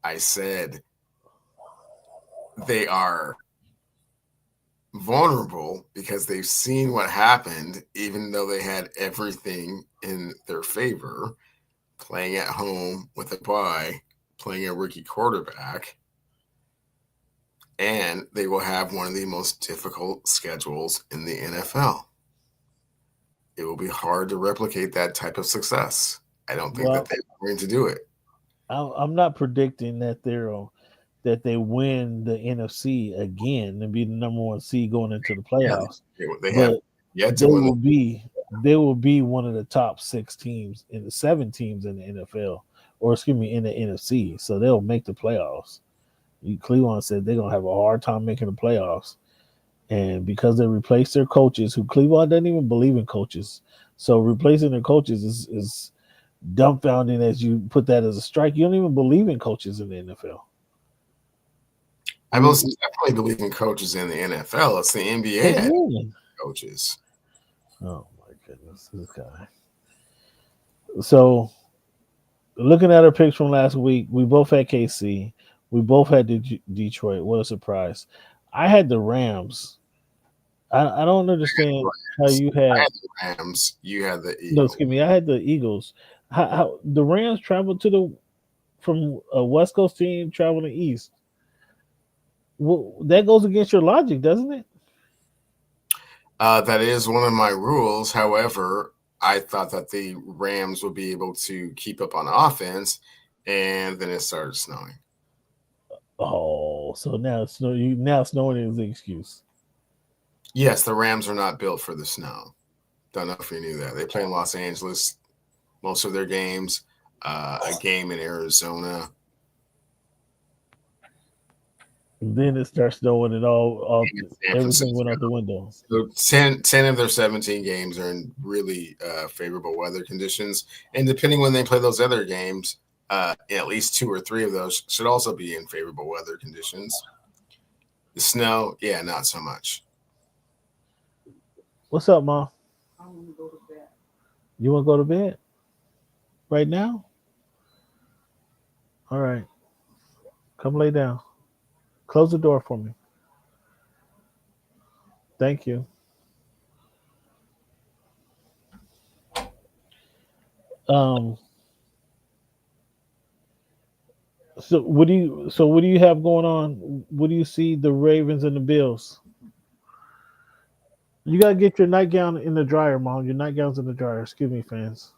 I said they are vulnerable because they've seen what happened, even though they had everything in their favor. playing at home with a bye, playing a rookie quarterback, and they will have one of the most difficult schedules in the NFL. It will be hard to replicate that type of success. I don't think that they're going to do it. I'm not predicting that they win the NFC again and be the number one seed going into the playoffs. Yeah, they have yet to win. They will be one of the top 6 teams in the 7 teams in the NFL, or excuse me, in the NFC. So they'll make the playoffs. Cleveland said they're gonna have a hard time making the playoffs, and because they replaced their coaches, who Cleveland doesn't even believe in coaches, so replacing their coaches is dumbfounding as you put that as a strike. You don't even believe in coaches in the NFL. I most definitely believe in coaches in the NFL. It's the NBA coaches. Oh my goodness, this guy. So, looking at our picks from last week, we both had KC. We both had Detroit. What a surprise! I had the Rams. I don't understand how you had. I had the Rams. You had the Eagles. No, excuse me. I had the Eagles. How the Rams traveled from a West Coast team traveling east. Well, that goes against your logic, doesn't it? That is one of my rules. However, I thought that the Rams would be able to keep up on offense, and then it started snowing. Oh, so now snowing is the excuse. Yes, the Rams are not built for the snow. Don't know if you knew that. They play in Los Angeles most of their games. A game in Arizona. Then it starts snowing and everything went out the window. So 10 of their 17 games are in really favorable weather conditions. And depending when they play those other games, at least 2 or 3 of those should also be in favorable weather conditions. The snow, yeah, not so much. What's up, Mom? I want to go to bed. You want to go to bed? Right now? All right. Come lay down. Close the door for me. Thank you. So what do you have going on? What do you see the Ravens and the Bills? You gotta get your nightgown in the dryer, Mom. Your nightgown's in the dryer. Excuse me, fans.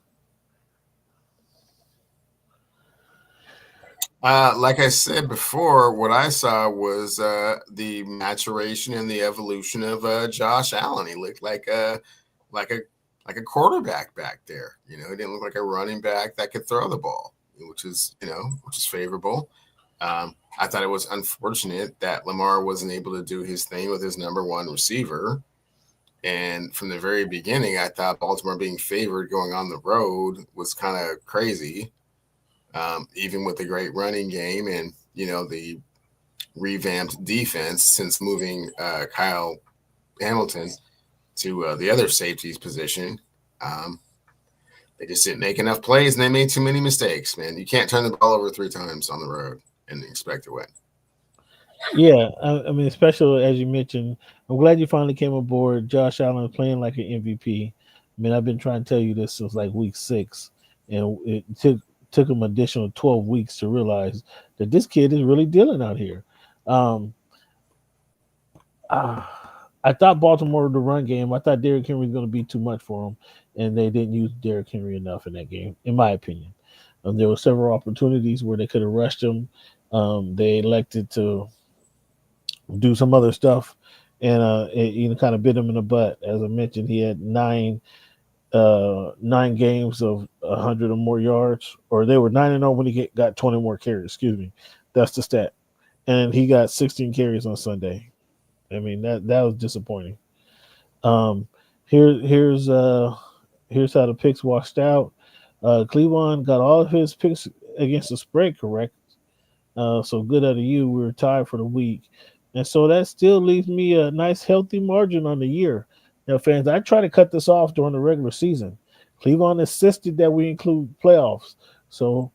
Like I said before, what I saw was the maturation and the evolution of Josh Allen. He looked like a quarterback back there. You know, he didn't look like a running back that could throw the ball, which is favorable. I thought it was unfortunate that Lamar wasn't able to do his thing with his number one receiver. And from the very beginning, I thought Baltimore being favored going on the road was kind of crazy. Even with the great running game and, the revamped defense since moving Kyle Hamilton to the other safeties position. They just didn't make enough plays and they made too many mistakes, man. You can't turn the ball over 3 times on the road and expect to win. Yeah, I mean, especially as you mentioned, I'm glad you finally came aboard. Josh Allen playing like an MVP. I mean, I've been trying to tell you this since like week 6, and it took him additional 12 weeks to realize that this kid is really dealing out here. I thought Baltimore, the run game, I thought Derrick Henry was going to be too much for him, and they didn't use Derrick Henry enough in that game, in my opinion. There were several opportunities where they could have rushed him. They elected to do some other stuff, and it kind of bit him in the butt. As I mentioned, he had 9 games of 100 or more yards, or they were 9-0 when he got 20 more carries. Excuse me, that's the stat. And he got 16 carries on Sunday. I mean that was disappointing. Here's how the picks washed out. Cleveland got all of his picks against the spread correct. So good out of you. We were tied for the week. And so that still leaves me a nice healthy margin on the year. Now, fans, I try to cut this off during the regular season. Cleveland insisted that we include playoffs. So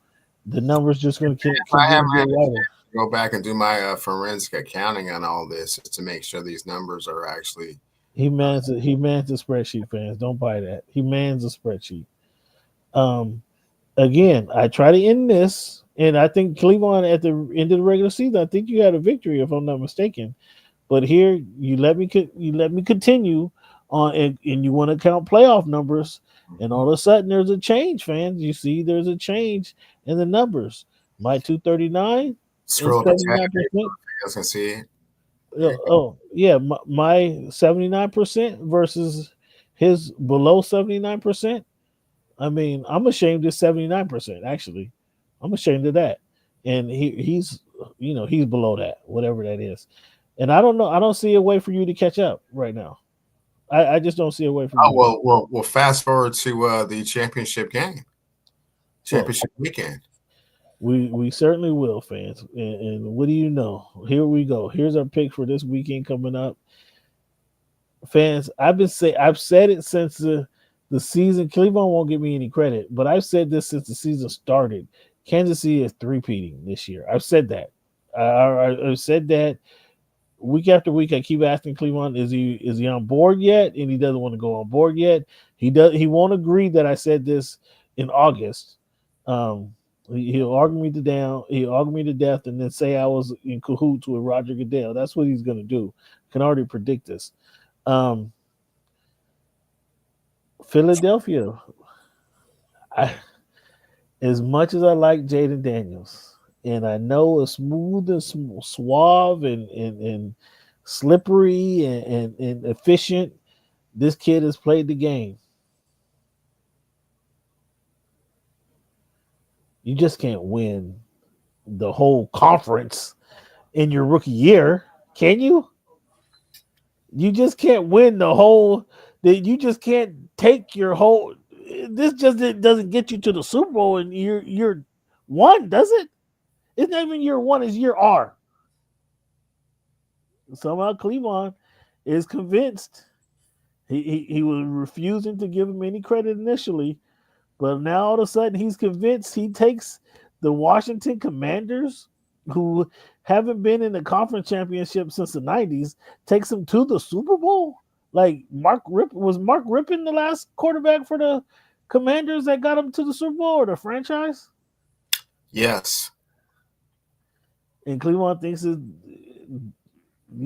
the numbers just going to keep getting wider. Go back and do my forensic accounting on all this just to make sure these numbers are actually. He mans the spreadsheet, fans. Don't buy that. He mans the spreadsheet. again, I try to end this, and I think Cleveland at the end of the regular season, I think you had a victory if I'm not mistaken. But here you let me continue on, and you want to count playoff numbers, and all of a sudden there's a change, fans. You see, there's a change in the numbers. My 239 and Scroll up a tad. 79%. I was gonna see it. Oh yeah, my 79% versus his below 79%. I mean, I'm ashamed of 79%. Actually, I'm ashamed of that, and he's he's below that, whatever that is. And I don't know. I don't see a way for you to catch up right now. I just don't see a way for you. Oh well. Fast forward to the championship game, championship weekend. We certainly will, fans. And what do you know? Here we go. Here's our pick for this weekend coming up, fans. I've said it since the season. Cleveland won't give me any credit, but I've said this since the season started. Kansas City is three-peating this year. I've said that. I've said that week after week. I keep asking Cleveland, is he on board yet? And he doesn't want to go on board yet. He won't agree that I said this in August. He'll argue me to down. He'll argue me to death, and then say I was in cahoots with Roger Goodell. That's what he's going to do. I can already predict this. Philadelphia. As much as I like Jaden Daniels, and I know it's smooth and suave and slippery and efficient, this kid has played the game. You just can't win the whole conference in your rookie year, can you? You just can't win the whole. You just can't take your whole. This just doesn't get you to the Super Bowl in year one, does it? It's not even year one; it's year R. Somehow Cleveland is convinced. He was refusing to give him any credit initially. But now all of a sudden he's convinced. He takes the Washington Commanders, who haven't been in the conference championship since the 90s, takes them to the Super Bowl. Like Mark Rippon the last quarterback for the Commanders that got him to the Super Bowl or the franchise? Yes. And Cleveland thinks you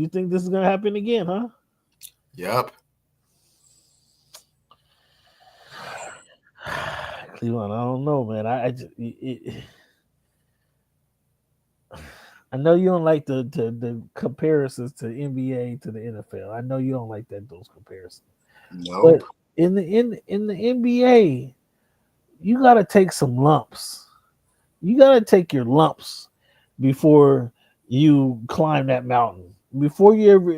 think this is going to happen again, huh? Yep. Cleveland, I don't know, man. I know you don't like the comparisons to NBA to the NFL. I know you don't like those comparisons. No. But in the NBA, you got to take some lumps. You got to take your lumps before you climb that mountain. Before you ever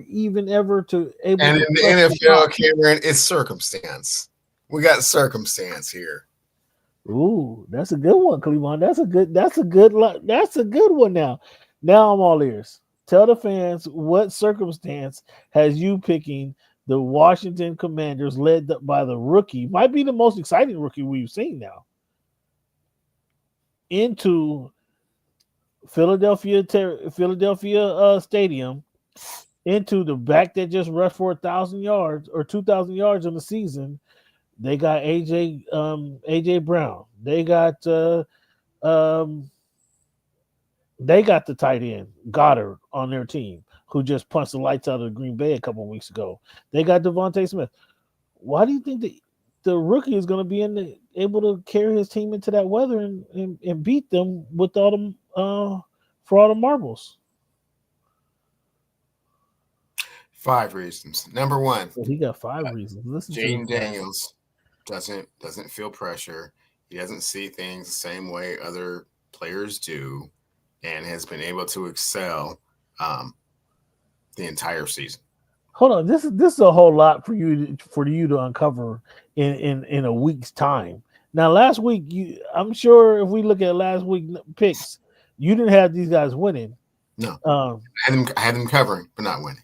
even able. And in the NFL, Cameron, it's circumstance. We got circumstance here. Ooh, that's a good one, Cleveland. That's a good one now. Now I'm all ears. Tell the fans what circumstance has you picking the Washington Commanders led by the rookie, might be the most exciting rookie we've seen now, into Philadelphia Stadium, into the back that just rushed for 1,000 yards or 2,000 yards in the season. They got AJ Brown. They got the tight end Goddard on their team, who just punched the lights out of Green Bay a couple of weeks ago. They got Devontae Smith. Why do you think the rookie is going to be able to carry his team into that weather and beat them with all them for all the marbles? 5 reasons. Number 1, he got 5 reasons. Listen, Jaden Daniels doesn't feel pressure. He doesn't see things the same way other players do, and has been able to excel the entire season. Hold on, this is a whole lot for you to uncover in a week's time. Now, last week, I'm sure if we look at last week's picks, you didn't have these guys winning. No, I had them covering, but not winning.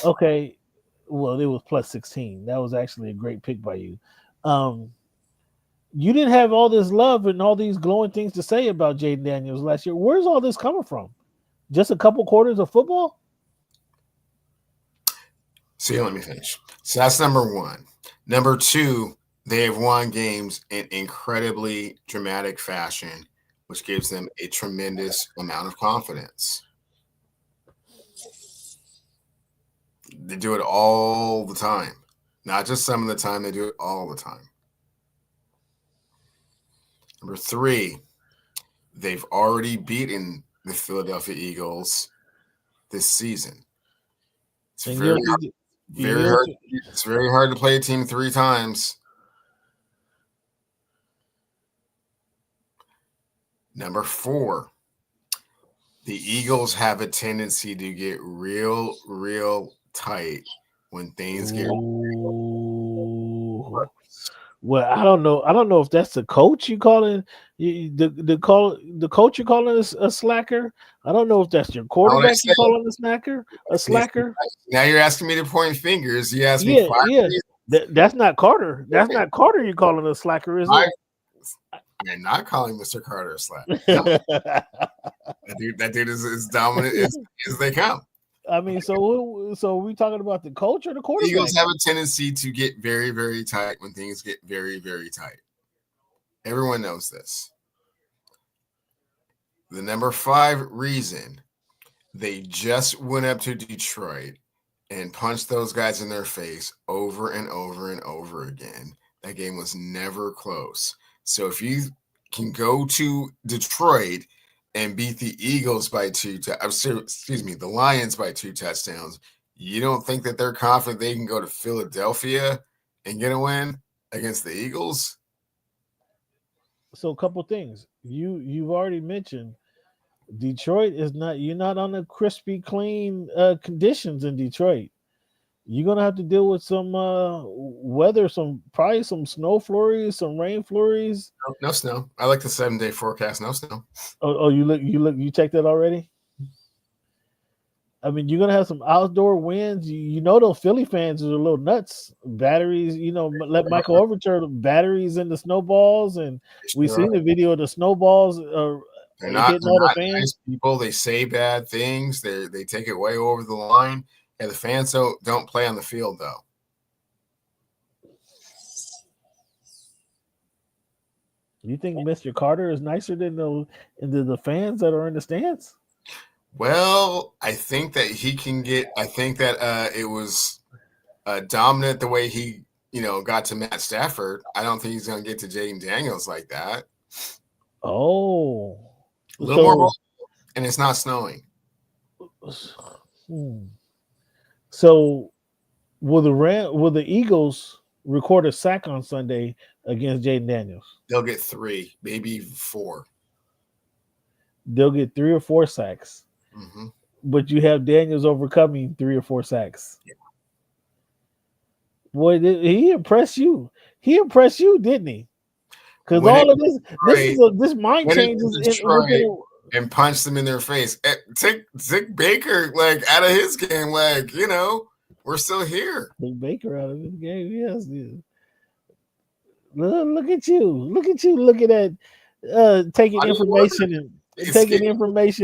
Okay, well, it was plus 16. That was actually a great pick by you. You didn't have all this love and all these glowing things to say about Jaden Daniels last year. Where's all this coming from? Just a couple quarters of football? So let me finish. So that's number 1. Number 2, They have won games in incredibly dramatic fashion, which gives them a tremendous amount of confidence. They do it all the time. Not just some of the time, they do it all the time. Number 3, they've already beaten the Philadelphia Eagles this season. It's very hard. It's very hard to play a team 3 times. Number 4, the Eagles have a tendency to get real tight when things get. Well, I don't know. I don't know if that's the coach you calling the coach you're calling a slacker. I don't know if that's your quarterback you calling a slacker. Now you're asking me to point fingers. You asked me. That's not Carter. That's not Carter. You calling a slacker, is it? I'm not calling Mr. Carter a slacker. No. that dude is as dominant as they come. I mean, so are we talking about the coach or the quarterback? Eagles have a tendency to get very, very tight when things get very, very tight. Everyone knows this. The number 5 reason they just went up to Detroit and punched those guys in their face over and over and over again. That game was never close. So if you can go to Detroit and beat the Eagles by the Lions by 2 touchdowns, you don't think that they're confident they can go to Philadelphia and get a win against the Eagles? So a couple things. You've already mentioned Detroit is not. You're not on the crispy clean conditions in Detroit. You're gonna have to deal with some weather, probably some snow flurries, some rain flurries. No snow. I like the 7-day forecast. No snow. Oh, you checked that already? I mean, you're gonna have some outdoor winds. You know those Philly fans are a little nuts. Batteries, let Michael overturn batteries in the snowballs, and we've seen the video of the snowballs. They're not nice people. They say bad things. They take it way over the line. Yeah, the fans don't play on the field, though. You think Mr. Carter is nicer than the fans that are in the stands? Well, I think that he can get. I think that it was dominant the way he, got to Matt Stafford. I don't think he's going to get to Jaden Daniels like that. Oh, a little more, and it's not snowing. So, will the Eagles record a sack on Sunday against Jaden Daniels? They'll get 3, maybe 4. They'll get 3 or 4 sacks. Mm-hmm. But you have Daniels overcoming 3 or 4 sacks. Yeah. Boy, he impressed you. He impressed you, didn't he? Because all of this mind changes and punch them in their face. Take Zach Baker out of his game. We're still here. Take Baker out of his game. Yes. Look at you. Looking at taking information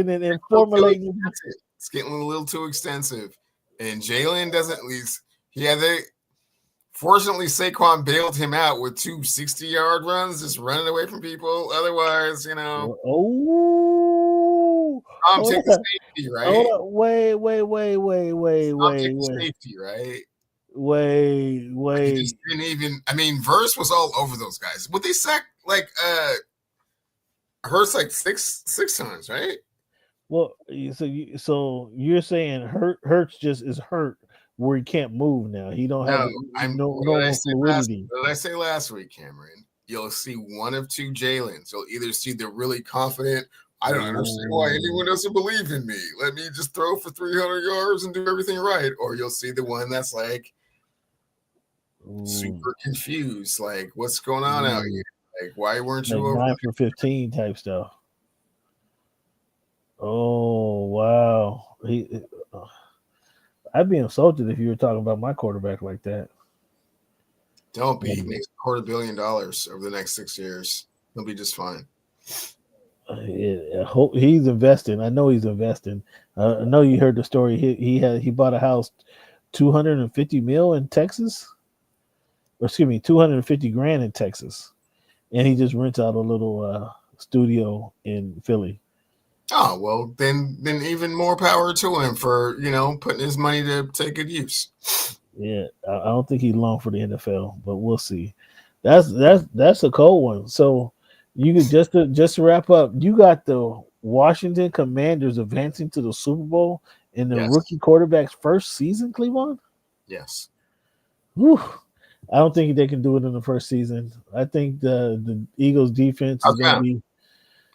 and formulating. It's getting a little too extensive. And Jalen doesn't at least. Fortunately, Saquon bailed him out with 2 60-yard runs, just running away from people. Otherwise, I'm taking safety, right? Hold on. Wait. I'm taking safety, right? Wait. He just didn't even. I mean, Verse was all over those guys. Would they sack Hurts 6 times, right? Well, so you're saying Hurts just is hurt where he can't move now. He don't have no fluidity. What did I say last week, Cameron? You'll see one of 2 Jalens. You'll either see the really confident, I don't understand why anyone doesn't believe in me. Let me just throw for 300 yards and do everything right. Or you'll see the one that's super confused. What's going on out here? Why weren't you over 9 for 15 type stuff? Oh, wow. I'd be insulted if you were talking about my quarterback like that. Don't be. He makes $250 million over the next 6 years. He'll be just fine. I hope he's investing. I know he's investing. I know you heard the story. He bought a house, $250 million in Texas. $250,000 in Texas, and he just rents out a little studio in Philly. Oh, well, then even more power to him for, putting his money to good use. Yeah, I don't think he's long for the NFL, but we'll see. That's a cold one. So you could just to wrap up, you got the Washington Commanders advancing to the Super Bowl in the rookie quarterback's first season, Cleveland? Yes. Whew. I don't think they can do it in the first season. I think the Eagles defense is going to be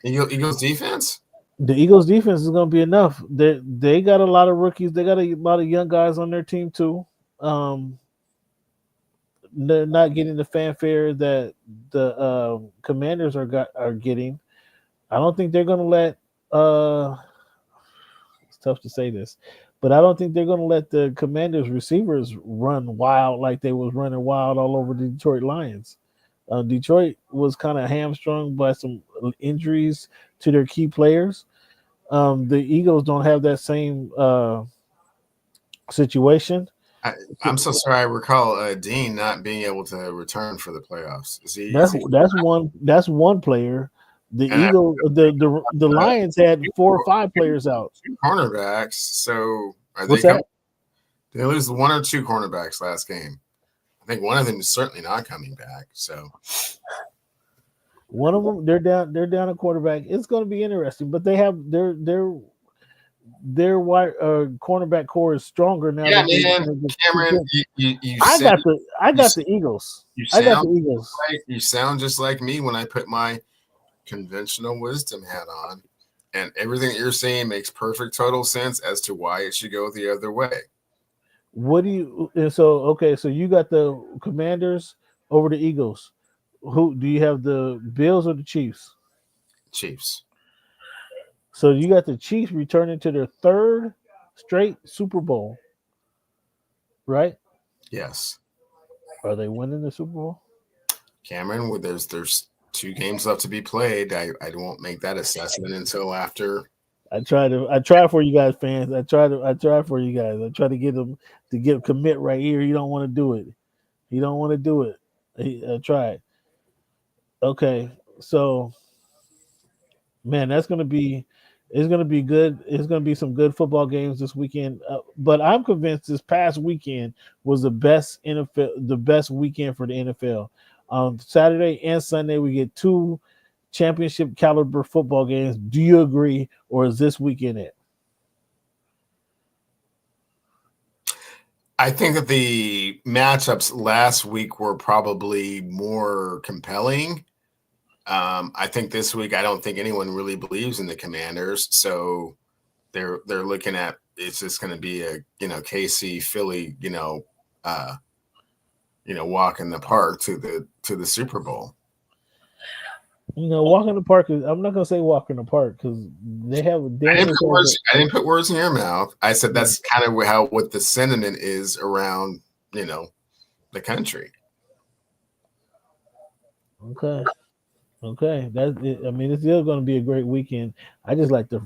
Eagles defense? The Eagles defense is going to be enough. They got a lot of rookies. They got a lot of young guys on their team too. They're not getting the fanfare that the Commanders are getting. I don't think they're going to let. It's tough to say this, but I don't think they're going to let the Commanders receivers run wild like they was running wild all over the Detroit Lions. Detroit was kind of hamstrung by some injuries to their key players. The Eagles don't have that same situation. I'm so sorry. I recall Dean not being able to return for the playoffs. That's one player. The Eagles, the Lions had 4 or 5 players out. 2 cornerbacks. So what's that? Did they lose 1 or 2 cornerbacks last game? I think one of them is certainly not coming back. So one of them, they're down a quarterback. It's going to be interesting, but they have their cornerback core is stronger now. Yeah, man, Cameron, I got the Eagles. I got the Eagles. You sound just like me when I put my conventional wisdom hat on, and everything that you're saying makes perfect total sense as to why it should go the other way. What do you? So you got the Commanders over the Eagles. Who do you have, the Bills or the Chiefs? Chiefs. So you got the Chiefs returning to their 3rd straight Super Bowl, right? Yes. Are they winning the Super Bowl? Cameron, there's 2 games left to be played. I won't make that assessment until after. I try for you guys, fans. I try for you guys. I try to get them to commit right here. You don't want to do it. You don't want to do it. I tried. Okay, so man, it's gonna be good. It's gonna be some good football games this weekend. But I'm convinced this past weekend was the best weekend for the NFL. Saturday and Sunday we get 2 championship caliber football games. Do you agree, or is this weekend it? I think that the matchups last week were probably more compelling. I think this week, I don't think anyone really believes in the Commanders, so they're looking at it's just going to be a KC Philly walk in the park to the Super Bowl. Walk in the park is, I'm not going to say walk in the park because they have. I didn't put words in your mouth. I said that's kind of what the sentiment is around the country. Okay. That's it. I mean, it's still going to be a great weekend. I just like the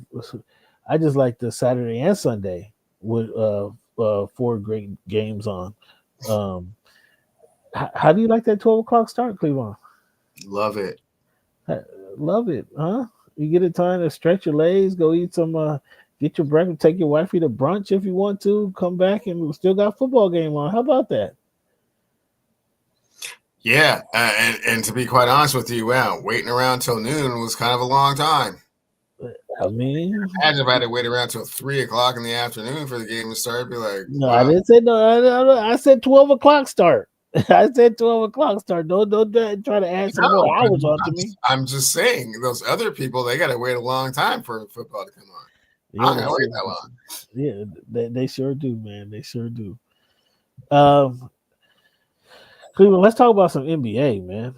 Saturday and Sunday with 4 great games on. How do you like that 12:00 start, Cleveland? Love it. Love it, huh? You get a time to stretch your legs, go eat some, get your breakfast, take your wifey to brunch if you want to, come back and we still got football game on. How about that? Yeah, and to be quite honest with you, waiting around till noon was kind of a long time. I mean, imagine if I had to wait around till 3:00 in the afternoon for the game to start. I'd be like, no, wow. I didn't say no. I said 12:00 start. I said 12:00 start. Don't try to add some more hours onto me. I'm just saying, those other people, they got to wait a long time for football to come on. Yeah, I don't wait that long. Yeah, they sure do, man. They sure do. Cleveland, let's talk about some NBA, man.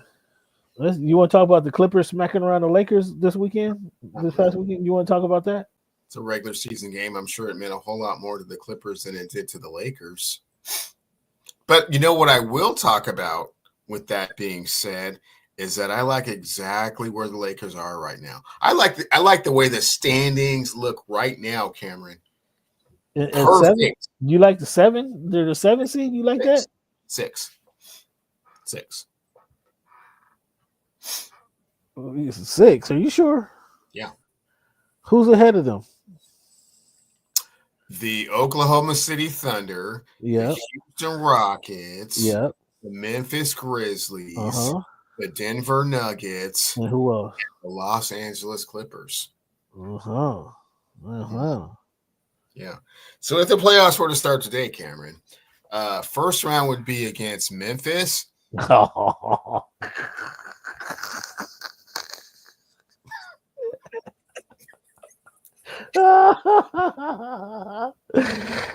You want to talk about the Clippers smacking around the Lakers this past weekend? You want to talk about that? It's a regular season game. I'm sure it meant a whole lot more to the Clippers than it did to the Lakers. But you know what I will talk about with that being said is that I like exactly where the Lakers are right now. I like the way the standings look right now, Cameron. Perfect. You like the 7? They're the 7 seed? You like that? 6. 6. 6. Are you sure? Yeah. Who's ahead of them? The Oklahoma City Thunder, Yep. the Houston Rockets, Yep. the Memphis Grizzlies, Uh-huh. the Denver Nuggets, And who else? the Los Angeles Clippers. Uh-huh. Uh-huh. Yeah. So if the playoffs were to start today, Cameron, first round would be against Memphis.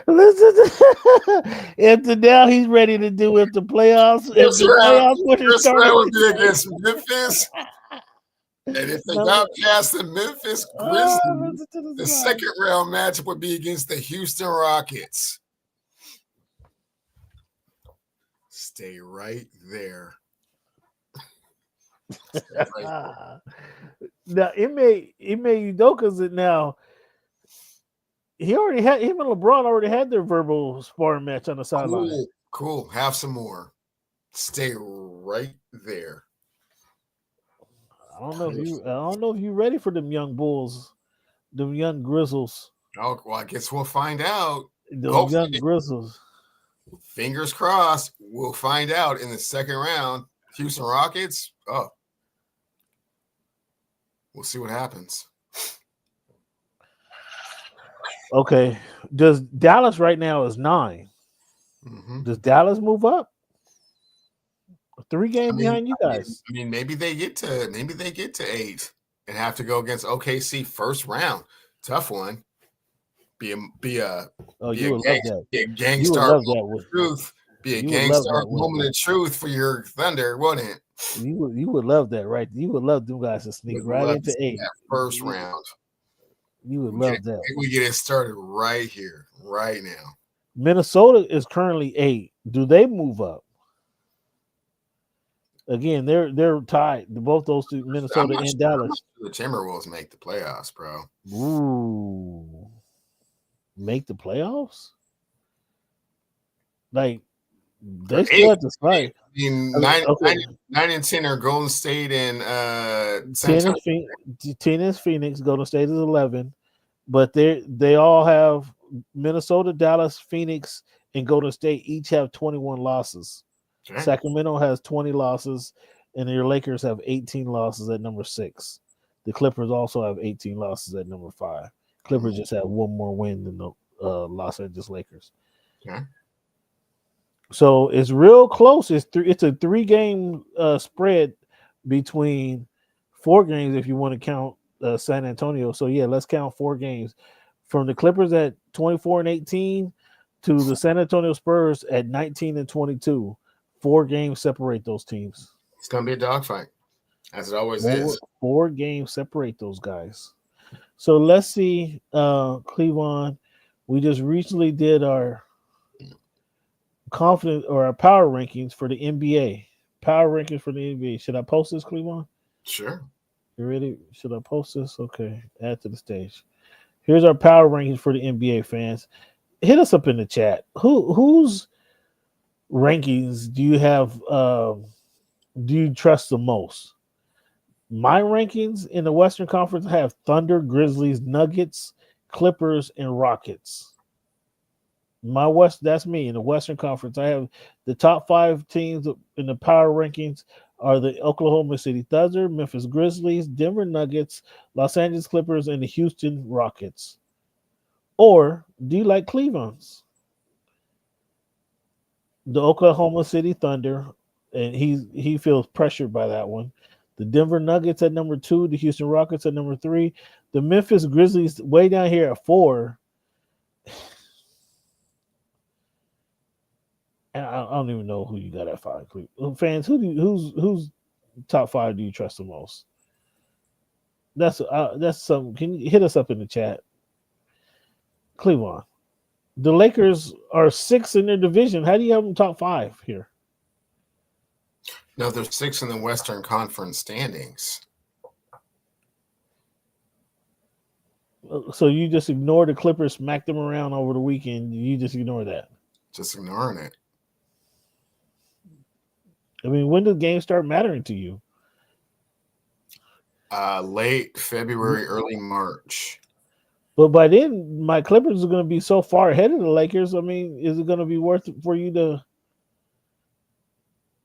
Listen, if now he's ready to do if the playoffs were to First start round would be against Memphis. And if they got past the Memphis Grizzlies, the second round matchup would be against the Houston Rockets. Stay right there. Now it may Udoka's it now. Him and LeBron already had their verbal sparring match on the sideline. Cool. Have some more. Stay right there. I don't know if you're ready for them young Bulls, them young Grizzles. Oh, well, I guess we'll find out. Those young Grizzles. Fingers crossed. We'll find out in the second round. Houston Rockets. Oh, we'll see what happens. Okay. Does Dallas right now is 9? Mm-hmm. Does Dallas move up? 3 games behind you guys. Maybe they get to 8 and have to go against OKC first round. Tough one. Be a gangstar moment of truth. Be a gangstar moment of truth for your Thunder, wouldn't it? You would love that, right? You would love them guys to sneak right into 8. That first round. You would love that. We get it started right here, right now. Minnesota is currently 8. Do they move up? Again, they're tied. Both those two, Minnesota and Dallas. The Timberwolves make the playoffs, bro. Ooh, make the playoffs? Like they still have to fight. 9 and 10 are Golden State and 10 is Phoenix. Golden State is 11, but they all have Minnesota, Dallas, Phoenix, and Golden State each have 21 losses. Okay. Sacramento has 20 losses, and your Lakers have 18 losses at number 6. The Clippers also have 18 losses at number 5. Clippers just have one more win than the Los Angeles Lakers. Okay. So it's real close. It's a 3-game spread between 4 games if you want to count San Antonio. So yeah, let's count 4 games from the Clippers at 24-18 to the San Antonio Spurs at 19-22. 4 games separate those teams. It's gonna be a dogfight, as it always is. 4 games separate those guys. So let's see, Cleveland. We just recently did our our power rankings for the NBA. Power rankings for the NBA. Should I post this, Cleveland? Sure. You ready? Should I post this? Okay. Add to the stage. Here's our power rankings for the NBA fans. Hit us up in the chat. Whose rankings do you have? Do you trust the most? My rankings in the Western Conference have Thunder, Grizzlies, Nuggets, Clippers, and Rockets. That's me in the Western Conference. I have the top 5 teams in the power rankings are the Oklahoma City Thunder, Memphis Grizzlies, Denver Nuggets, Los Angeles Clippers, and the Houston Rockets. Or do you like Cleveland's? The Oklahoma City Thunder, and he feels pressured by that one. The Denver Nuggets at number 2, the Houston Rockets at number 3, the Memphis Grizzlies way down here at 4. And I don't even know who you got at 5. Fans, who's top 5 do you trust the most? That's some. Can you hit us up in the chat? Cleveland. The Lakers are 6 in their division. How do you have them top 5 here? No, they're 6 in the Western Conference standings. So you just ignore the Clippers, smack them around over the weekend. You just ignore that. Just ignoring it. I mean, when does games start mattering to you? Late February, early March. But by then, my Clippers are going to be so far ahead of the Lakers. I mean, is it going to be worth it for you to?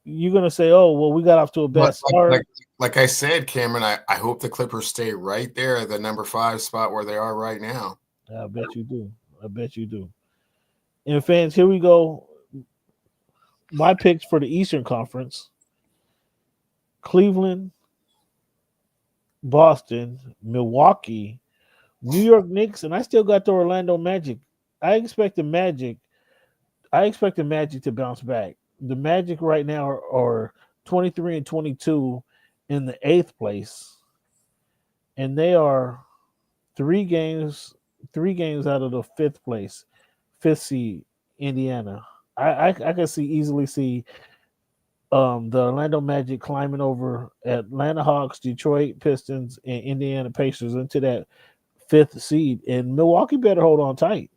You're going to say, "Oh, well, we got off to a bad start." Like I said, Cameron, I hope the Clippers stay right there at the number 5 spot where they are right now. I bet you do. I bet you do. And fans, here we go. My picks for the Eastern Conference: Cleveland, Boston, Milwaukee, New York Knicks, and I still got the Orlando Magic. I expect the Magic to bounce back. The Magic right now are 23 and 22 in the 8th place, and they are three games out of the 5th place, 5th seed, Indiana. I can easily see the Orlando Magic climbing over Atlanta Hawks, Detroit Pistons, and Indiana Pacers into that 5th seed, and Milwaukee better hold on tight.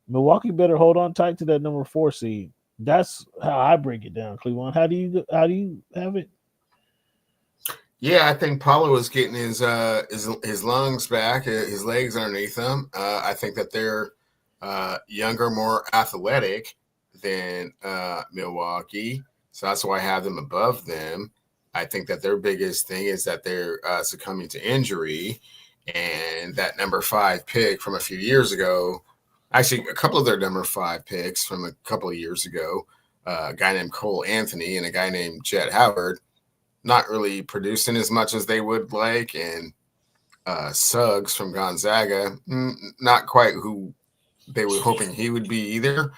Milwaukee better hold on tight to that number 4 seed. That's how I break it down, Cleveland. How do you have it? Yeah, I think Paulo is getting his lungs back, his legs underneath him. I think that they're younger, more athletic than Milwaukee, so that's why I have them above them. I think that their biggest thing is that they're succumbing to injury, and that number 5 pick from a few years ago. Actually, a couple of their number 5 picks from a couple of years ago, a guy named Cole Anthony and a guy named Jett Howard, not really producing as much as they would like, and Suggs from Gonzaga, not quite who they were hoping he would be either.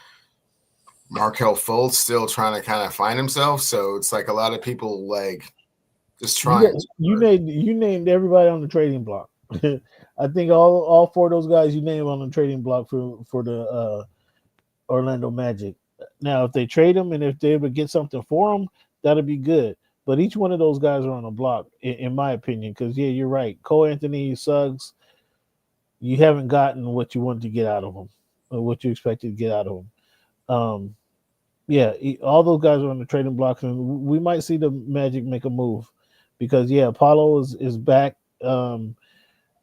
Markelle Fultz still trying to kind of find himself, so it's like a lot of people like just trying. You named everybody on the trading block. I think all 4 of those guys you named on the trading block for the Orlando Magic. Now, if they trade them and if they ever get something for them, that'll be good. But each one of those guys are on the block, in my opinion, because, yeah, you're right. Cole Anthony, Suggs, you haven't gotten what you wanted to get out of them or what you expected to get out of them. Yeah, all those guys are on the trading block, and we might see the Magic make a move because, yeah, Paulo is back.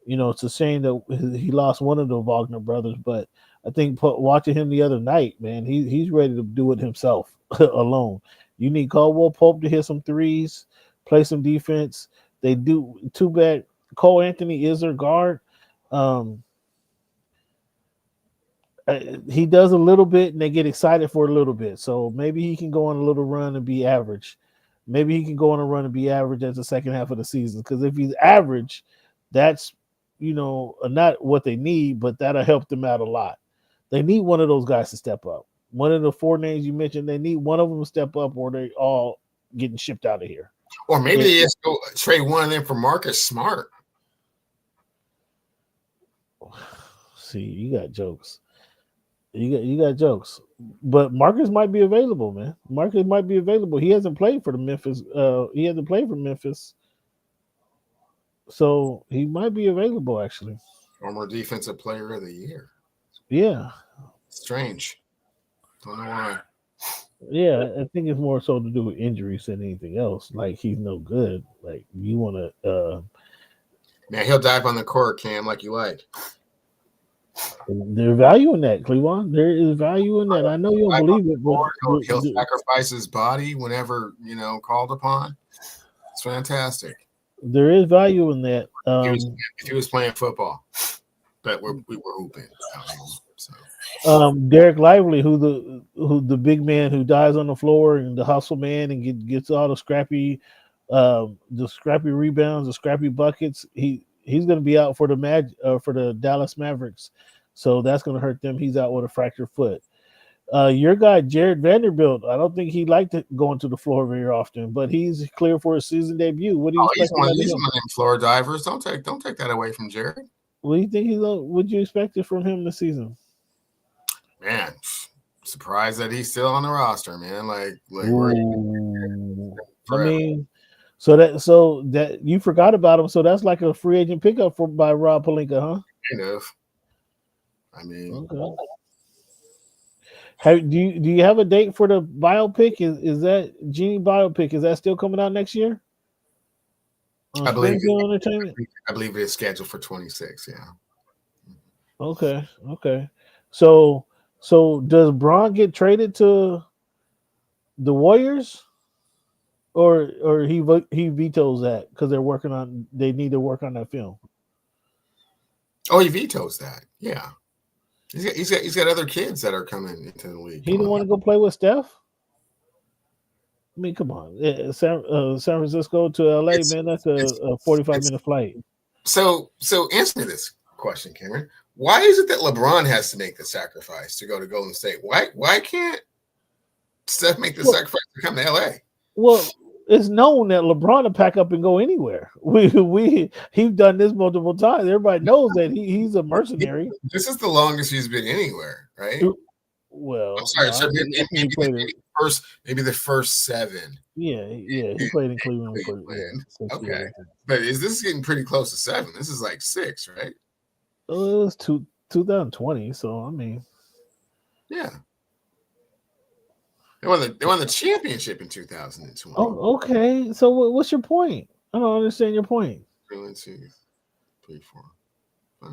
It's a shame that he lost one of the Wagner brothers, but I think watching him the other night, man, he's ready to do it himself alone. You need Caldwell Pope to hit some threes, play some defense. They do. Too bad Cole Anthony is their guard. He does a little bit, and they get excited for a little bit. So maybe he can go on a little run and be average. Maybe he can go on a run and be average as the second half of the season. Because if he's average, that's not what they need, but that'll help them out a lot. They need one of those guys to step up. One of the 4 names you mentioned, they need one of them to step up, or they all getting shipped out of here. Or maybe they just go trade one of them for Marcus Smart. See, you got jokes. You got jokes, but Marcus might be available, man. Marcus might be available. He hasn't played for the Memphis. He hasn't played for Memphis, so he might be available. Actually, former defensive player of the year. Yeah, strange. Don't know why. Yeah, I think it's more so to do with injuries than anything else. Like he's no good. Like you want to. Man, he'll dive on the court, Cam, like you like. There's value in that, Cleveland. There is value in that. I know you don't believe it, but he'll sacrifice his body whenever called upon. It's fantastic. There is value in that. If he was playing football, but we were hooping. So. Derek Lively, who the big man who dies on the floor and the hustle man and gets all the scrappy rebounds, the scrappy buckets. He's going to be out for the Dallas Mavericks, so that's going to hurt them. He's out with a fractured foot. Your guy Jared Vanderbilt, I don't think he liked to go into the floor very often, but he's clear for his season debut. What do you expect? He's one of them floor divers. Don't take that away from Jared. What do you think would you expect it from him this season? Man, surprised that he's still on the roster, man. So that you forgot about him. So that's like a free agent pickup by Rob Pelinka, huh? Kind of. I mean, okay. Do you have a date for the biopic? Is that Genie biopic? Is that still coming out next year? I believe Entertainment. I believe it is scheduled for 26. Yeah. Okay. So does Braun get traded to the Warriors, or he vetoes that because they need to work on that film? Oh, he vetoes that. Yeah. He's got other kids that are coming into the league. He don't want to go play with Steph. I mean, come on, San Francisco to LA, man. That's a 45-minute flight. So answer me this question, Cameron. Why is it that LeBron has to make the sacrifice to go to Golden State? Why can't Steph make the sacrifice to come to LA? Well, it's known that LeBron will pack up and go anywhere. He's done this multiple times. Everybody knows that he's a mercenary. This is the longest he's been anywhere, right? Well, I'm sorry, so maybe the first 7. Yeah, he played in Cleveland. Okay, but this is getting pretty close to 7? This is like 6, right? Oh, it was 2020. So I mean, yeah. They won the championship in 2020. Oh, okay. So what's your point? I don't understand your point. 3, 4. I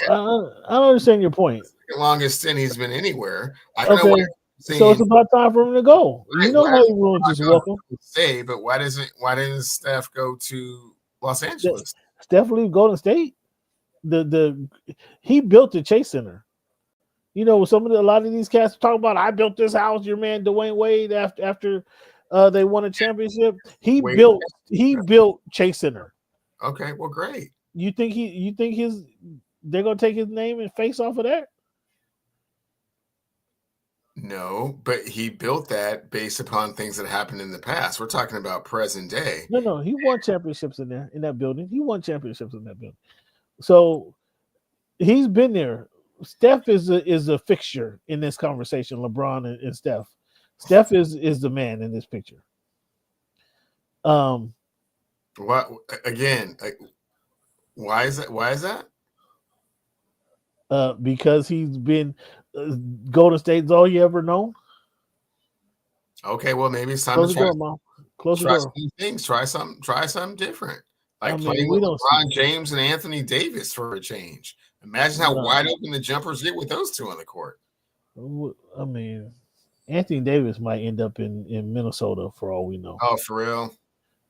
don't understand your point. The longest stint he's been anywhere. Okay. So it's about time for him to go. Right. You know how he ruins his welcome. Say, but why doesn't Steph go to Los Angeles? Steph leave Golden State? He built the Chase Center. You know, a lot of these cats talk about, I built this house. Your man Dwayne Wade after they won a championship. He built Chase Center. Okay, well, great. You think they're gonna take his name and face off of that? No, but he built that based upon things that happened in the past. We're talking about present day. No, he won championships in that building. He won championships in that building. So he's been there. Steph is a fixture in this conversation. LeBron and Steph. Steph is the man in this picture. What again? Why is that? Because he's been Golden State's all you ever known. Okay, well maybe it's time to try some things. Try something different. Like playing with LeBron James and Anthony Davis for a change. Imagine how wide open the jumpers get with those two on the court. I mean, Anthony Davis might end up in Minnesota for all we know. Oh, for real?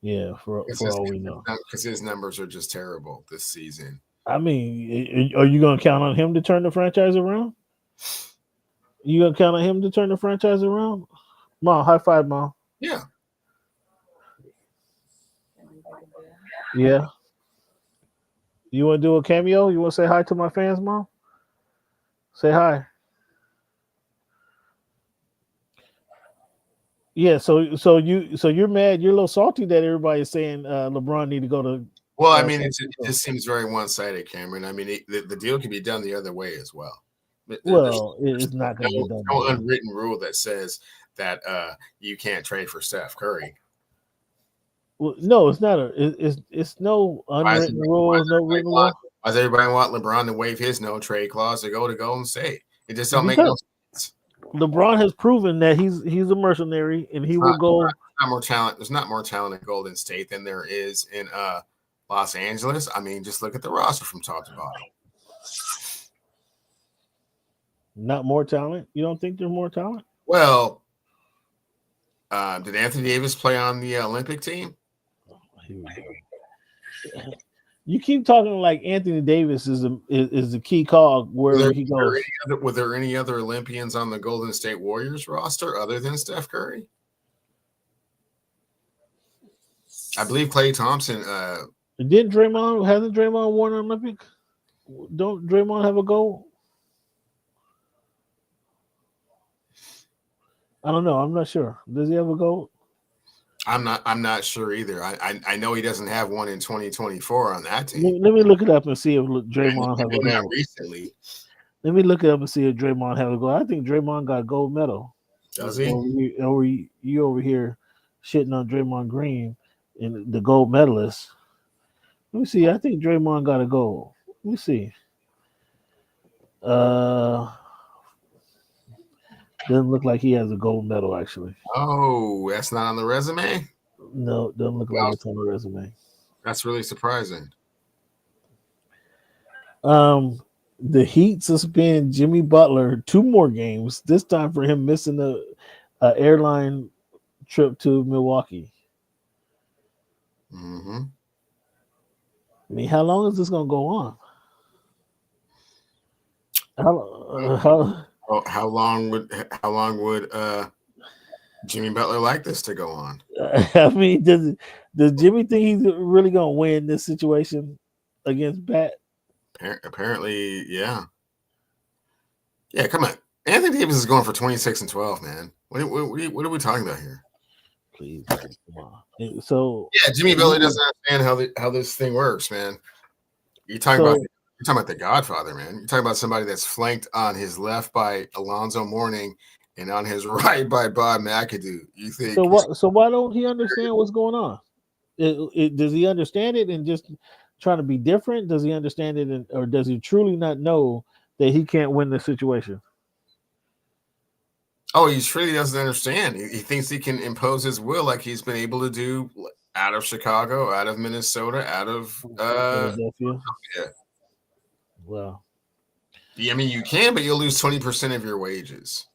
Yeah, for all we know. Because his numbers are just terrible this season. I mean, are you going to count on him to turn the franchise around? You going to count on him to turn the franchise around? Mom, high five, Mom. Yeah. Yeah. You want to do a cameo? You want to say hi to my fans, Mom? Say hi. Yeah, so you're mad. You're a little salty that everybody's saying LeBron need to go to. Well, I mean, it just seems very one-sided, Cameron. I mean, the deal can be done the other way as well. It's not going to be done. No unwritten rule that says that you can't trade for Steph Curry. Well, no, it's not it's no unwritten rule. No written law. Why does everybody want LeBron to waive his no trade clause to go to Golden State? It just don't make no sense. LeBron has proven that he's a mercenary and he will go. Not more talent. There's not more talent in Golden State than there is in Los Angeles. I mean, just look at the roster from top to bottom. Not more talent? You don't think there's more talent? Well, did Anthony Davis play on the Olympic team? You keep talking like Anthony Davis is the key cog where he goes. Were there any other Olympians on the Golden State Warriors roster other than Steph Curry? I believe Klay Thompson. Hasn't Draymond won an Olympic? Don't Draymond have a gold? I don't know. I'm not sure. Does he have a gold? I'm not sure either. I know he doesn't have one in 2024 on that team. Let me look it up and see if Draymond have a gold. Recently. Let me look it up and see if Draymond have a gold. I think Draymond got a gold medal. Does he? You over here shitting on Draymond Green and the gold medalist. Let me see. I think Draymond got a gold. Let me see. Doesn't look like he has a gold medal, actually. Oh, that's not on the resume? No, doesn't look like it's on the resume. That's really surprising. The Heat suspend Jimmy Butler 2 more games, this time for him missing the airline trip to Milwaukee. Mm-hmm. I mean, how long is this going to go on? How long would Jimmy Butler like this to go on? I mean, does Jimmy think he's really going to win this situation against Bat? Apparently, yeah. Yeah, come on. Anthony Davis is going for 26 and 12, man. What are we talking about here? Please, come on. So yeah, Jimmy Butler doesn't understand how this thing works, man. You're talking about the Godfather, man. You're talking about somebody that's flanked on his left by Alonzo Mourning and on his right by Bob McAdoo. You think so? Why don't he understand what's going on? Does he understand it and just trying to be different? Does he understand it, or does he truly not know that he can't win the situation? Oh, he truly doesn't understand. He thinks he can impose his will like he's been able to do out of Chicago, out of Minnesota, out of Philadelphia. Yeah. Well, I mean, you can, but you'll lose 20% of your wages.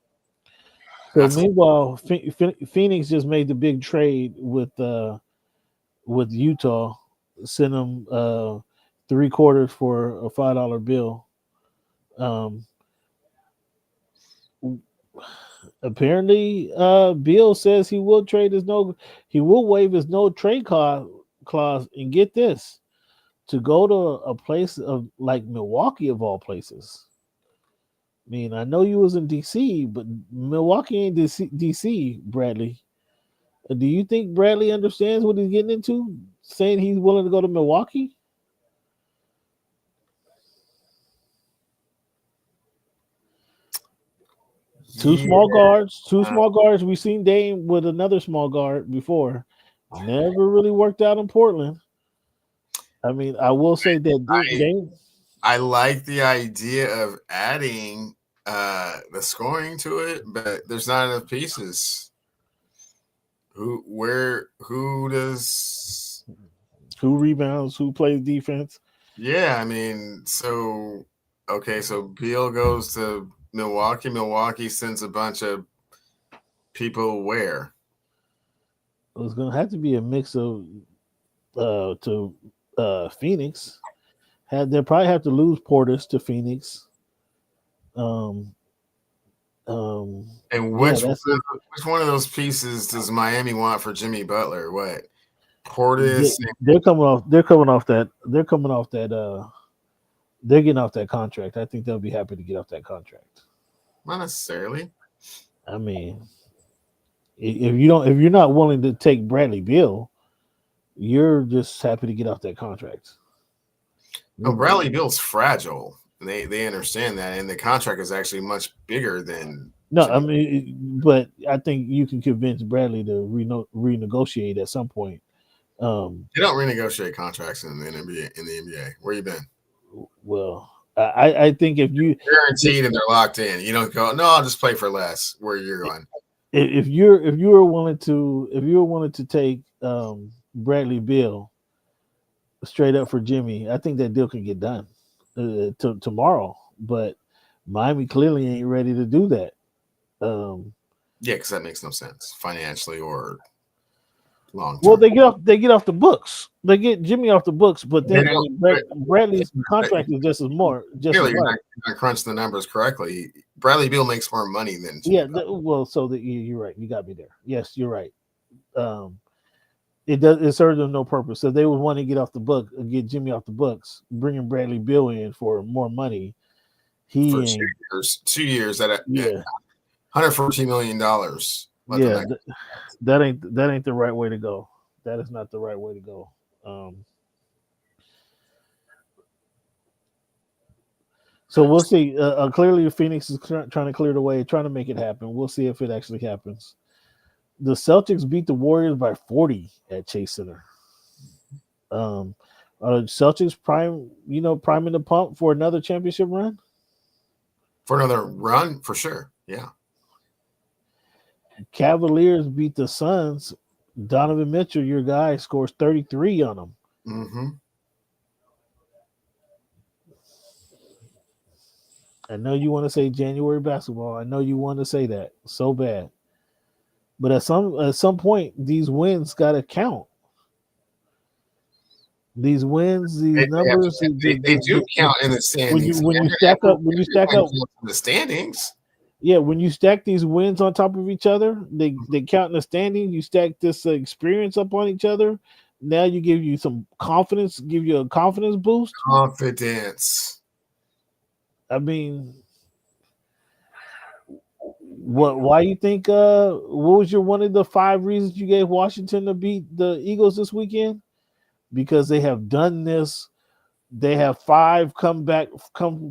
So meanwhile, Phoenix just made the big trade with Utah, sent them 3/4 for a $5 bill. Apparently, Bill says he will waive his no trade clause and get this, to go to a place of like Milwaukee of all places. I mean, I know you was in DC, but Milwaukee ain't DC, Bradley. Do you think Bradley understands what he's getting into, saying he's willing to go to Milwaukee? Two small guards. We've seen Dame with another small guard before. Never really worked out in Portland. I mean, I will say that Dame. I like the idea of adding the scoring to it, but there's not enough pieces. Who rebounds? Who plays defense? Yeah, I mean, so Beal goes to Milwaukee. Milwaukee sends a bunch of people where? It's going to have to be a mix of to Phoenix. They'll probably have to lose Portis to Phoenix. And which one of those pieces does Miami want for Jimmy Butler? What? Portis? They're getting off that contract. I think they'll be happy to get off that contract. Not necessarily. I mean, if you're not willing to take Bradley Beal, you're just happy to get off that contract. No, Bradley Beal's fragile. They understand that, and the contract is actually much bigger than. No, I mean, but I think you can convince Bradley to renegotiate at some point. They don't renegotiate contracts in the NBA. Where you been? Well, I think if you guaranteed and they're locked in, you don't go. No, I'll just play for less. Where you're going? If you were willing to take Bradley Beal straight up for Jimmy, I think that deal can get done tomorrow. But Miami clearly ain't ready to do that. Yeah, because that makes no sense financially or long term. Well, they get off the books. They get Jimmy off the books, but then Bradley's contract is just as more. Clearly, you're not crunch the numbers correctly. Bradley Beal makes more money than Jimmy Butler. So you're right. You got me there. Yes, you're right. It serves them no purpose. So they would want to get Jimmy off the books, bringing Bradley Beal in for more money. For 2 years at $114 million. That ain't the right way to go. That is not the right way to go. So we'll see. Clearly, Phoenix is trying to clear the way, trying to make it happen. We'll see if it actually happens. The Celtics beat the Warriors by 40 at Chase Center. Celtics priming the pump for another championship run? For another run, for sure. Yeah. Cavaliers beat the Suns. Donovan Mitchell, your guy, scores 33 on them. Mm-hmm. I know you want to say January basketball. I know you want to say that so bad. But at some point, these wins got to count. These wins, these numbers, they do count in the standings. When you stack up the standings. Yeah, when you stack these wins on top of each other, they count in the standings. You stack this experience up on each other. Now you give you some confidence, give you a confidence boost. Confidence. I mean, why you think what was your one of the 5 reasons you gave Washington to beat the Eagles this weekend? Because they have done this. They have 5 come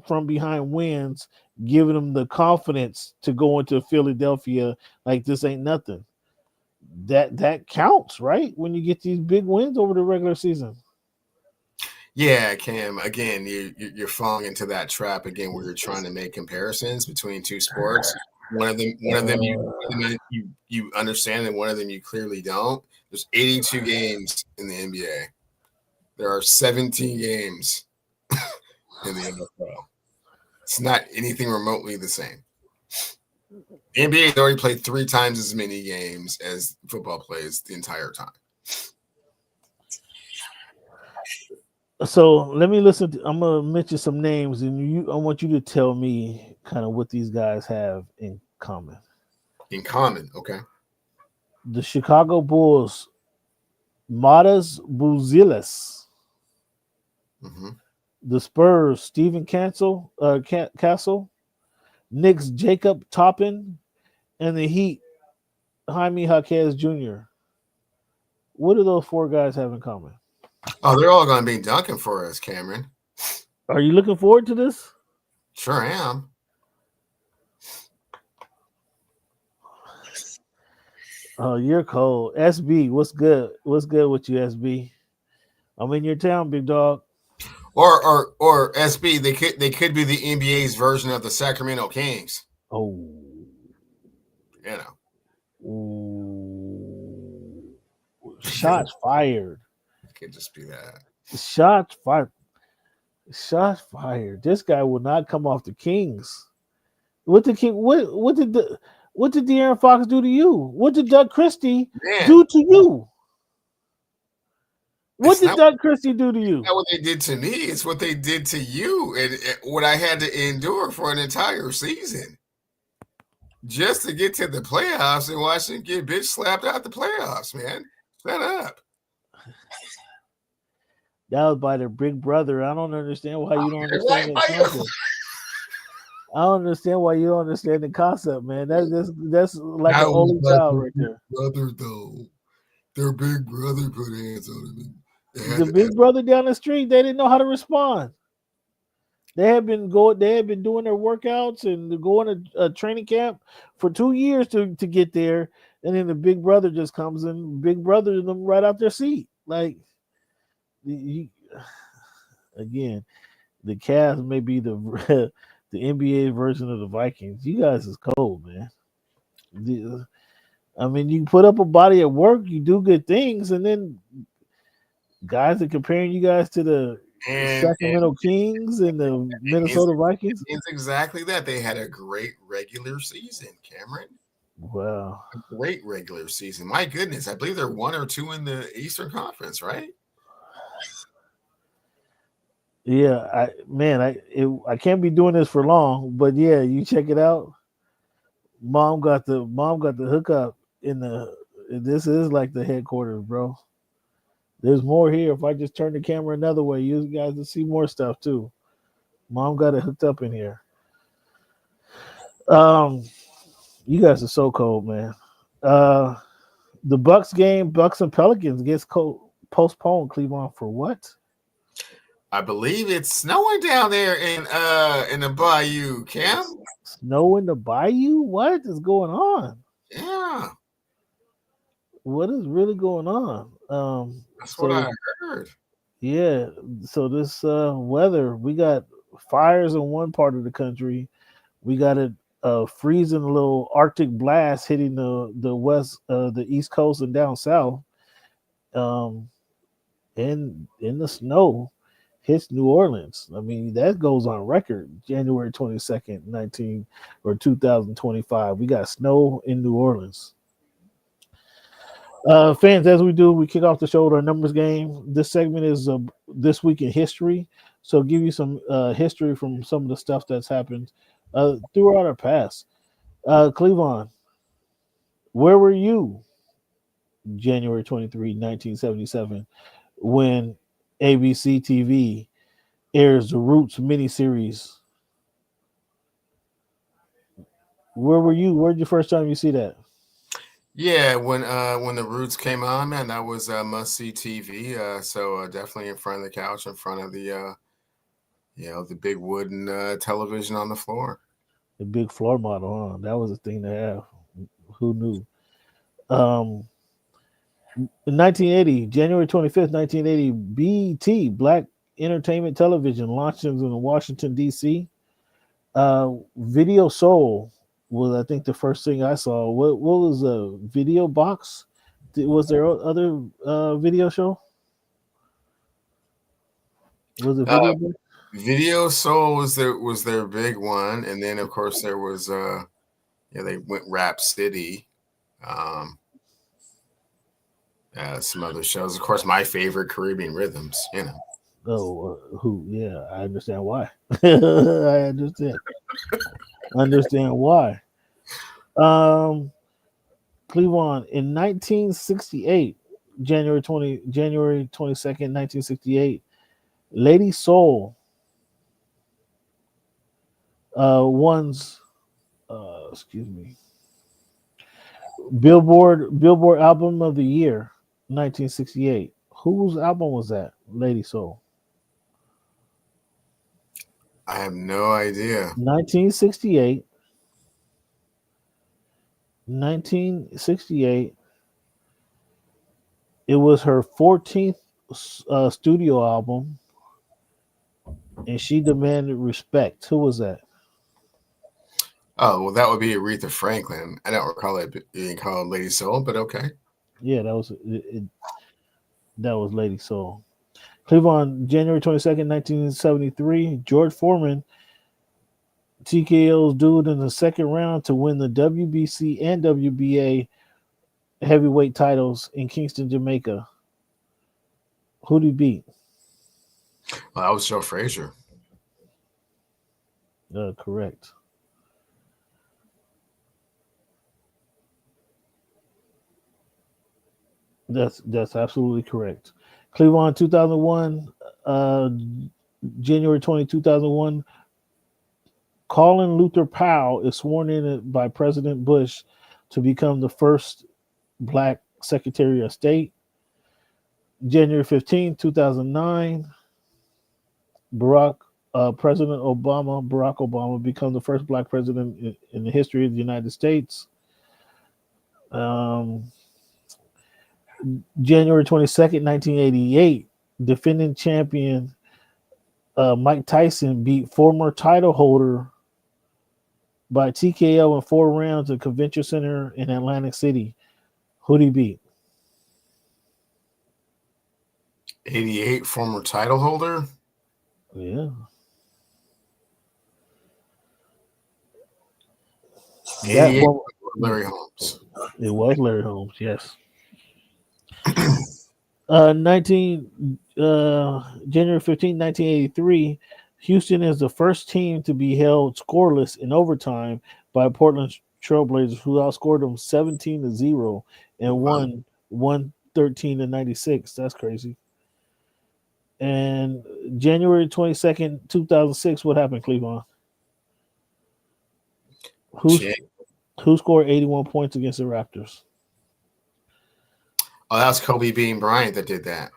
from behind wins, giving them the confidence to go into Philadelphia like this ain't nothing. That counts, right? When you get these big wins over the regular season. Yeah, Cam. Again, you're falling into that trap again where you're trying to make comparisons between two sports. One of them you understand, and one of them you clearly don't. There's 82 games in the NBA. There are 17 games in the NFL. It's not anything remotely the same. The NBA has already played 3 times as many games as football plays the entire time. So let me listen. I'm gonna mention some names, and I want you to tell me kind of what these guys have in common. In common, okay. The Chicago Bulls, Matas Buzelis. Mm-hmm. The Spurs, Stephen Castle, Knicks, Jacob Toppin, and the Heat, Jaime Jaquez Jr. What do those 4 guys have in common? Oh, they're all going to be dunking for us, Cameron. Are you looking forward to this? Sure am. Oh, you're cold. SB, what's good? What's good with you, SB? I'm in your town, big dog. Or SB, they could be the NBA's version of the Sacramento Kings. Oh, you know. Ooh. Shots fired. It could just be that. Shots fired. Shots fired. This guy will not come off the Kings. What did De'Aaron Fox do to you? What did Doug Christie do to you? What did Doug Christie do to you? It's not what they did to me. It's what they did to you and what I had to endure for an entire season. Just to get to the playoffs and watch them get bitch slapped out the playoffs, man. Shut up. That was by their big brother. I don't understand why you don't understand that concept. I don't understand why you don't understand the concept, man. That's like an only child right there. Brother, though. Their big brother put hands on him. The big brother down the street, they didn't know how to respond. They had been doing their workouts and going to a training camp for 2 years to get there, and then the big brother just comes in, big brother them right out their seat. Like, again, the Cavs may be the NBA version of the Vikings. You guys is cold, man. I mean, you put up a body at work, you do good things, and then guys are comparing you guys to the Sacramento Kings and the Minnesota Vikings. It's exactly that. They had a great regular season, Cameron. Wow. A great regular season. My goodness. I believe they're 1 or 2 in the Eastern Conference, right? Yeah, I can't be doing this for long, but yeah, you check it out. Mom got the hookup this is like the headquarters, bro. There's more here. If I just turn the camera another way, you guys will see more stuff too. Mom got it hooked up in here. You guys are so cold, man. The Bucks game, Bucks and Pelicans gets postponed. Cleveland for what? I believe it's snowing down there in the Bayou, Cam. Snow in the Bayou? What is going on? Yeah. What is really going on? That's what I heard. Yeah. So this weather, we got fires in one part of the country. We got it freezing little Arctic blast hitting the East Coast and down south, in the snow hits New Orleans. I mean, that goes on record. January 22nd, 2025. We got snow in New Orleans. Fans, as we do, we kick off the show with our numbers game. This segment is This Week in History. So give you some history from some of the stuff that's happened throughout our past. Cleveland, where were you January 23, 1977, when ABC TV airs the Roots miniseries? Where were you? Where'd you first time you see that? Yeah, when the Roots came on, man, that was must see TV. So definitely in front of the couch, in front of the the big wooden television on the floor. The big floor model, huh? That was a thing to have. Who knew? In 1980, January 25th, 1980, BET, Black Entertainment Television, launched in Washington, D.C. Video Soul was, I think, the first thing I saw. What was a video box? Was there other video show? Was it video box? Video Soul was their big one, and then of course there was they went Rap City, some other shows. Of course, my favorite, Caribbean Rhythms. Oh, who? Yeah, I understand why. I understand why. Cleveland in 1968, January 22nd, 1968, Lady Soul won's Billboard Album of the Year, 1968. Whose album was that? Lady Soul. I have no idea. 1968. 1968. It was her 14th studio album, and she demanded respect. Who was that? Oh, well, that would be Aretha Franklin. I don't recall it being called Lady Soul, but okay. Yeah, that was it. That was Lady Soul. Cleveland, January 22nd, 1973. George Foreman TKO's dude in the second round to win the WBC and WBA heavyweight titles in Kingston, Jamaica. Who did he beat? Well, that was Joe Frazier. Correct. That's absolutely correct. Cleveland, 2001, January 20, 2001. Colin Luther Powell is sworn in by President Bush to become the first Black Secretary of State. January 15, 2009, Barack Obama become the first Black president in the history of the United States. January 22nd, 1988, defending champion Mike Tyson beat former title holder by TKO in 4 rounds at Convention Center in Atlantic City. Who did he beat? 88, former title holder? Yeah. Larry Holmes. It was Larry Holmes, yes. January 15, 1983, Houston is the first team to be held scoreless in overtime by Portland Trailblazers, who outscored them 17-0 and won 113-96. That's crazy. And January 22nd, 2006, what happened, Cleveland? Who scored 81 points against the Raptors? Oh, that was Kobe Bean Bryant that did that.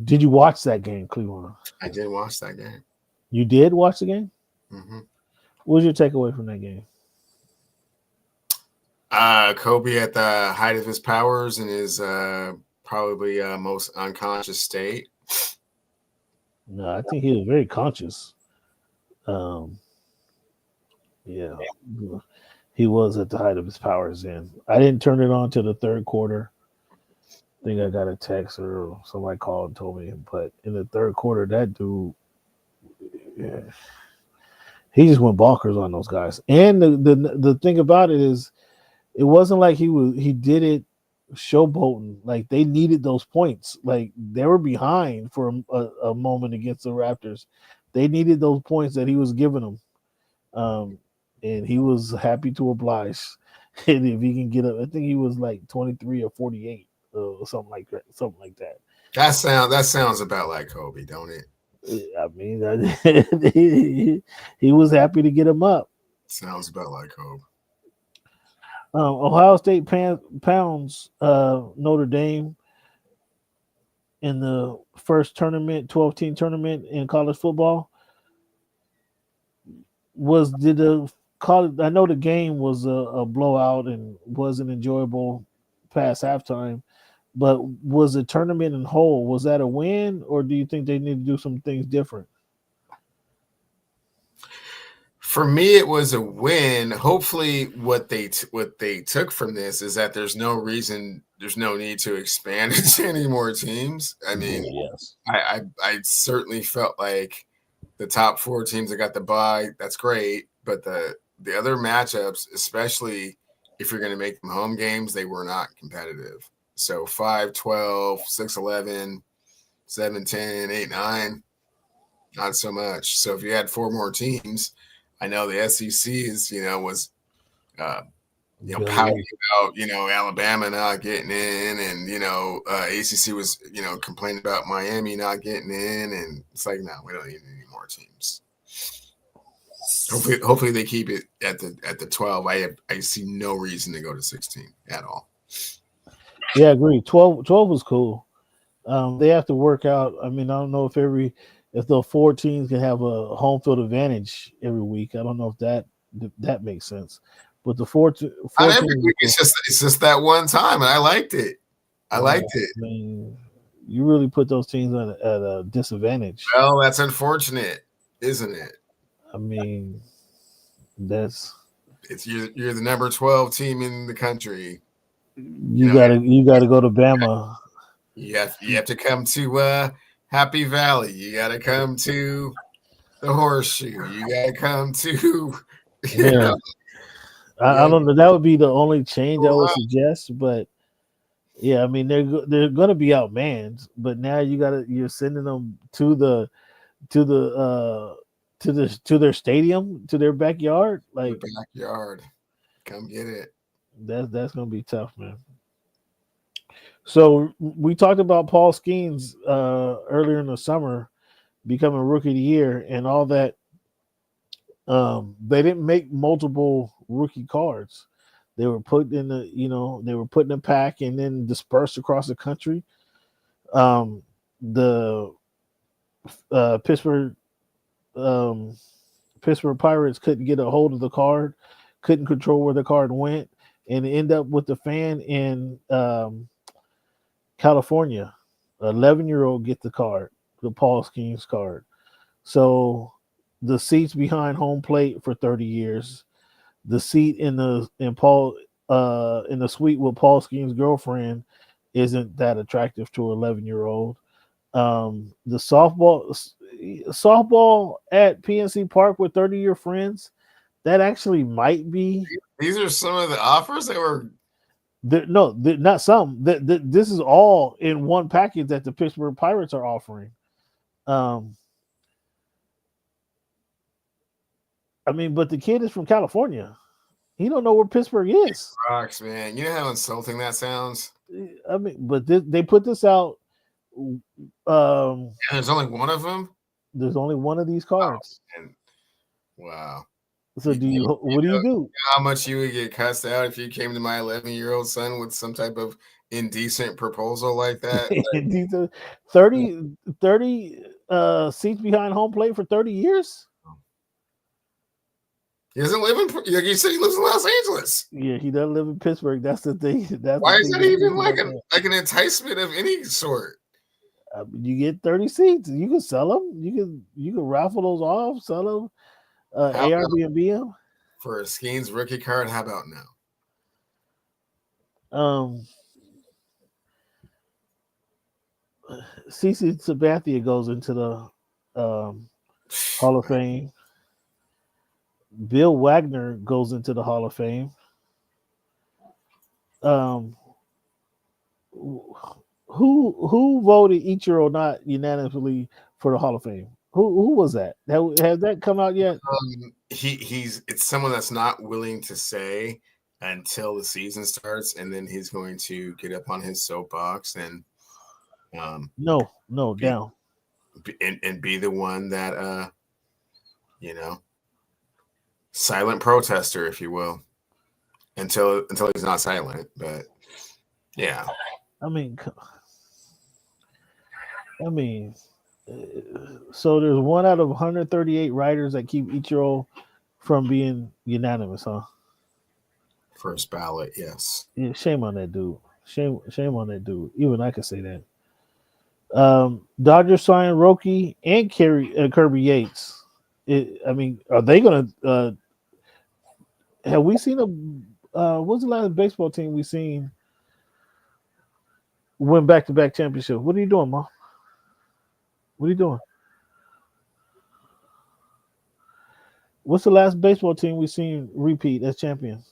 Did you watch that game, Cleveland? I did watch that game. You did watch the game? Mm-hmm. What was your takeaway from that game? Kobe at the height of his powers in his probably most unconscious state. No, I think he was very conscious. Yeah. he was at the height of his powers then. I didn't turn it on to the third quarter. I think I got a text or somebody called and told me. But in the third quarter, that dude, yeah, he just went bonkers on those guys. And the thing about it is, it wasn't like he did it showboating. Like they needed those points. Like they were behind for a moment against the Raptors. They needed those points that he was giving them. And he was happy to oblige. And if he can get up, I think he was like 23 or 48 or something like that. Something like that. That sounds about like Kobe, don't it? I mean, he was happy to get him up. Sounds about like Kobe. Ohio State pounds Notre Dame in the first tournament, 12-team tournament in college football. I know the game was a blowout and wasn't enjoyable past halftime, but was the tournament in whole, was that a win, or do you think they need to do some things different? For me, it was a win. Hopefully, what they took from this is that there's no need to expand it to any more teams. I mean, yes, I certainly felt like the top 4 teams that got the bye, that's great, but the other matchups, especially if you're going to make them home games, they were not competitive. So 5-12, 6-11, 7-10, 8-9, not so much. So if you had 4 more teams, I know the SEC was pouting about, Alabama not getting in, and, ACC was, complaining about Miami not getting in, and it's like, no, we don't need any more teams. Hopefully they keep it at the 12. I see no reason to go to 16 at all. Yeah, I agree. 12 was cool. They have to work out. I mean, I don't know if the 4 teams can have a home field advantage every week. I don't know if that makes sense. But the 4 teams, every week, it's just that one time, and I liked it. I mean, you really put those teams at a disadvantage. Well, that's unfortunate, isn't it? I mean, you're the number 12 team in the country. You gotta go to Bama. You have to come to Happy Valley. You got to come to the Horseshoe. You got to come to. Yeah. I don't know. That would be the only change I would suggest, but yeah, I mean they're gonna be outmanned, but now you're sending them to their stadium, to their backyard, like backyard. Come get it. That's gonna be tough, man. So we talked about Paul Skeens earlier in the summer becoming Rookie of the Year and all that. They didn't make multiple rookie cards. They were put in a pack and then dispersed across the country. The Pittsburgh Pirates couldn't get a hold of the card, couldn't control where the card went, and it ended up with the fan in California. 11-year-old get the card, the Paul Skeens card. So the seats behind home plate for 30 years, the seat in the suite with Paul Skeens' girlfriend isn't that attractive to an 11-year-old. The softball at PNC Park with 30-year friends, that actually might be. These are some of the offers that were. Not some. This is all in one package that the Pittsburgh Pirates are offering. I mean, but the kid is from California. He don't know where Pittsburgh is. Rocks, man. You know how insulting that sounds? I mean, but they put this out. And there's only one of them? There's only one of these cards. Oh, wow. So what do you do? How much you would get cussed out if you came to my 11-year-old son with some type of indecent proposal like that? 30 seats behind home plate for 30 years? He doesn't live in, like you said, he lives in Los Angeles. Yeah, he doesn't live in Pittsburgh. That's the thing. Why is that even like an enticement of any sort? You get 30 seats. You can sell them. You can raffle those off, sell them, Airbnb them. for a Skeens rookie card. How about now? CeCe Sabathia goes into the Hall of Fame. Bill Wagner goes into the Hall of Fame. Who voted Ichiro not unanimously for the Hall of Fame? Who was that? Has that come out yet? It's someone that's not willing to say until the season starts, and then he's going to get up on his soapbox and down and be the one that silent protester, if you will, until he's not silent. But yeah, I mean, so there's one out of 138 writers that keep Ichiro from being unanimous, huh? First ballot, yes. Yeah, shame on that dude. Shame on that dude. Even I could say that. Dodgers signed Roki and Kirby Yates. Are they gonna? Have we seen what's the last baseball team we seen win back-to-back championship? What are you doing, Ma? What are you doing? What's the last baseball team we seen repeat as champions?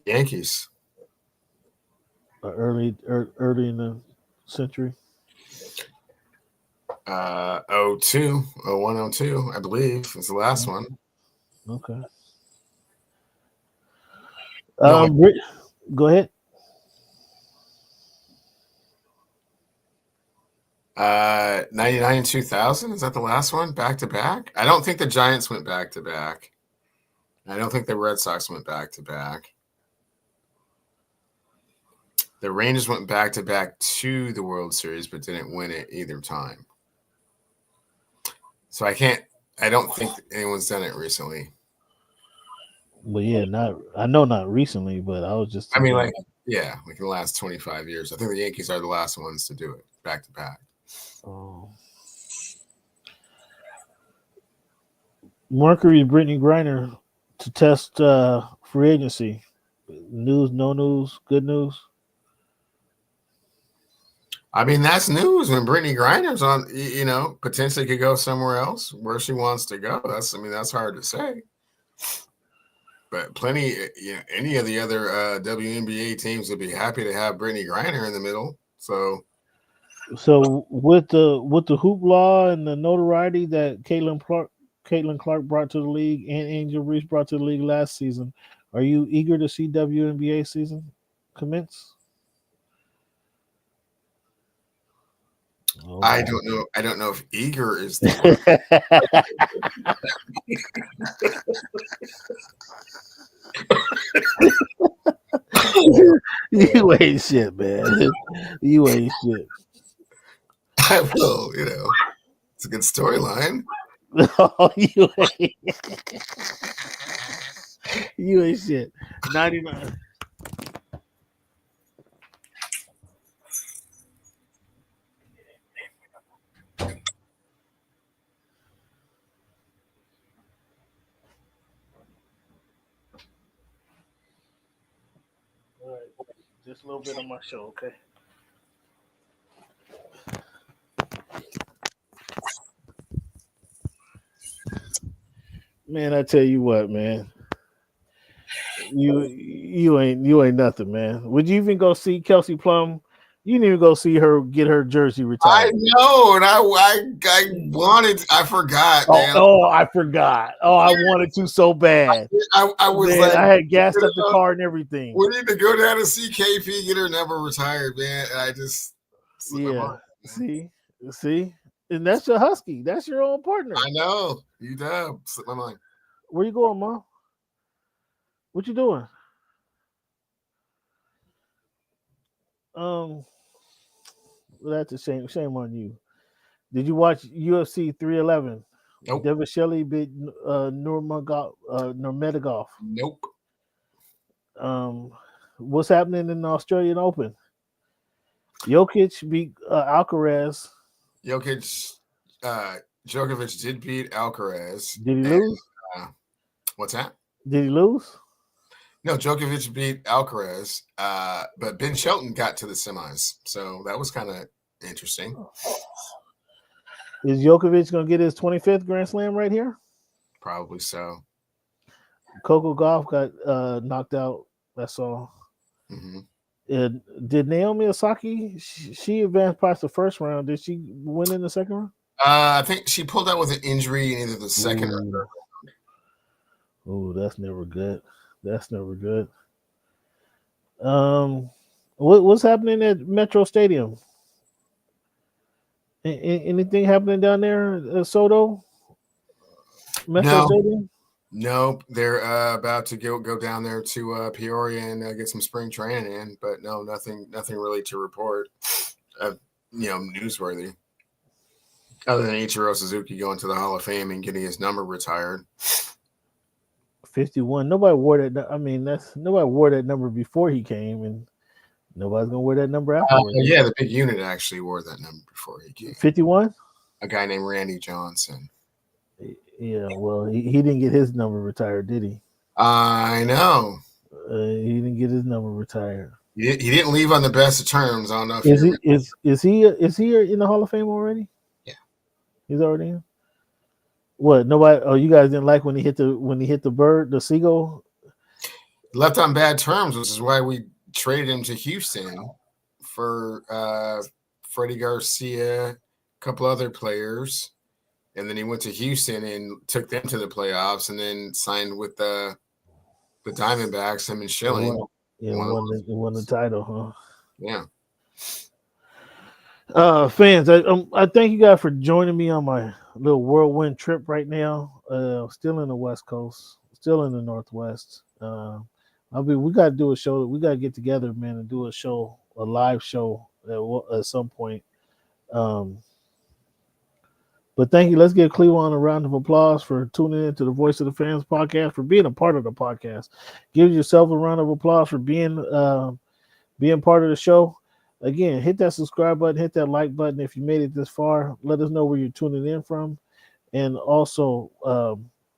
Yankees. Early in the century. 02, 01, 02, I believe is the last one. Okay. Go ahead. 99 and 2000, is that the last one back to back? I don't think the Giants went back to back. I don't think the Red Sox went back to back. The Rangers went back to back to the World Series, but didn't win it either time. So I don't think anyone's done it recently. Well, yeah, not recently, but I was just thinking, like in the last 25 years. I think the Yankees are the last ones to do it back to back. Oh. Mercury's Brittany Griner to test free agency. News, no news, good news. I mean, that's news when Brittany Griner's on, potentially could go somewhere else where she wants to go. That's hard to say. But plenty, any of the other WNBA teams would be happy to have Brittany Griner in the middle. So with the hoopla and the notoriety that Caitlin Clark brought to the league and Angel Reese brought to the league last season, are you eager to see WNBA season commence? Oh, I don't know. I don't know if eager is the word. You ain't shit, man. You ain't shit. I will, it's a good storyline. No, you ain't shit. 99. All right, just a little bit on my show, okay? Man, I tell you what, man. You ain't nothing, man. Would you even go see Kelsey Plum? You didn't even go see her get her jersey retired. I know, and I wanted. I forgot, man. Oh, I forgot. Oh, I wanted to so bad. I was like, I had gassed up the car and everything. We need to go down to see KP get her number retired, man. And I just see, and that's your husky. That's your own partner. I know. You did. Slip my mind. Where you going, Mom? What you doing? That's a shame. Shame on you. Did you watch UFC 311? Nope. Devin Shelley beat Nurmagomedov. Nope. What's happening in the Australian Open? Jokic beat Alcaraz. Djokovic did beat Alcaraz. Did he lose? What's that? Did he lose? No, Djokovic beat Alcaraz, but Ben Shelton got to the semis, so that was kind of interesting. Is Djokovic going to get his 25th Grand Slam right here? Probably so. Coco Gauff got knocked out. That's all. Mm-hmm. Did Naomi Osaka? She advanced past the first round. Did she win in the second round? I think she pulled out with an injury in either the second or third. Oh, that's never good. That's never good. What's happening at Metro Stadium? Anything happening down there, Soto? Metro Stadium? Nope. They're about to go down there to Peoria and get some spring training in, but no, nothing really to report. Newsworthy. Other than Ichiro Suzuki going to the Hall of Fame and getting his number retired. 51. Nobody wore that. I mean, nobody wore that number before he came, and nobody's gonna wear that number afterwards. Yeah, the big unit actually wore that number before he came. 51. A guy named Randy Johnson. Yeah, well, he didn't get his number retired, did he? I know. He didn't get his number retired. He didn't leave on the best of terms. I don't know if is he in the Hall of Fame already? Yeah, he's already in. What? Nobody? Oh, you guys didn't like when he hit the bird, the seagull? Left on bad terms, which is why we traded him to Houston for Freddie Garcia, a couple other players, and then he went to Houston and took them to the playoffs, and then signed with the Diamondbacks. Him and Schilling. Won the title, huh? Yeah. Fans, I thank you guys for joining me on my little whirlwind trip right now. Still in the West Coast, still in the Northwest. We got to do a show. We got to get together, man, and do a live show at some point. But thank you. Let's give Cleveland a round of applause for tuning in to the Voice of the Fans podcast, for being a part of the podcast. Give yourself a round of applause for being part of the show. Again, hit that subscribe button, hit that like button if you made it this far. Let us know where you're tuning in from. And also,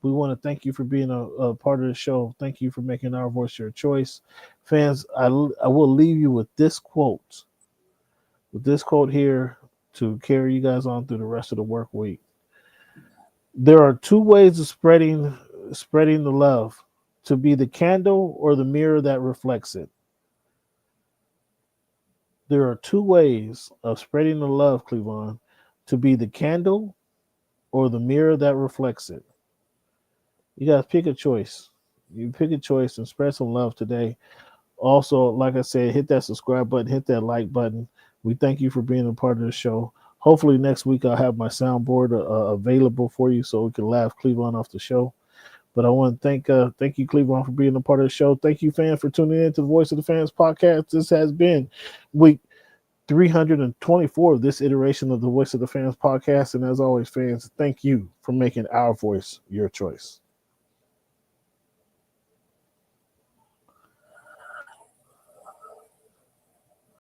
we want to thank you for being a part of the show. Thank you for making our voice your choice. Fans, I will leave you with this quote. With this quote here to carry you guys on through the rest of the work week. There are two ways of spreading the love: to be the candle or the mirror that reflects it. There are two ways of spreading the love, Cleveland: to be the candle or the mirror that reflects it. You guys pick a choice. You pick a choice and spread some love today. Also, like I said, hit that subscribe button, hit that like button. We thank you for being a part of the show. Hopefully next week I'll have my soundboard available for you so we can laugh Cleveland off the show. But I want to thank you, Cleveland, for being a part of the show. Thank you, fans, for tuning in to the Voice of the Fans podcast. This has been week 324 of this iteration of the Voice of the Fans podcast. And as always, fans, thank you for making our voice your choice.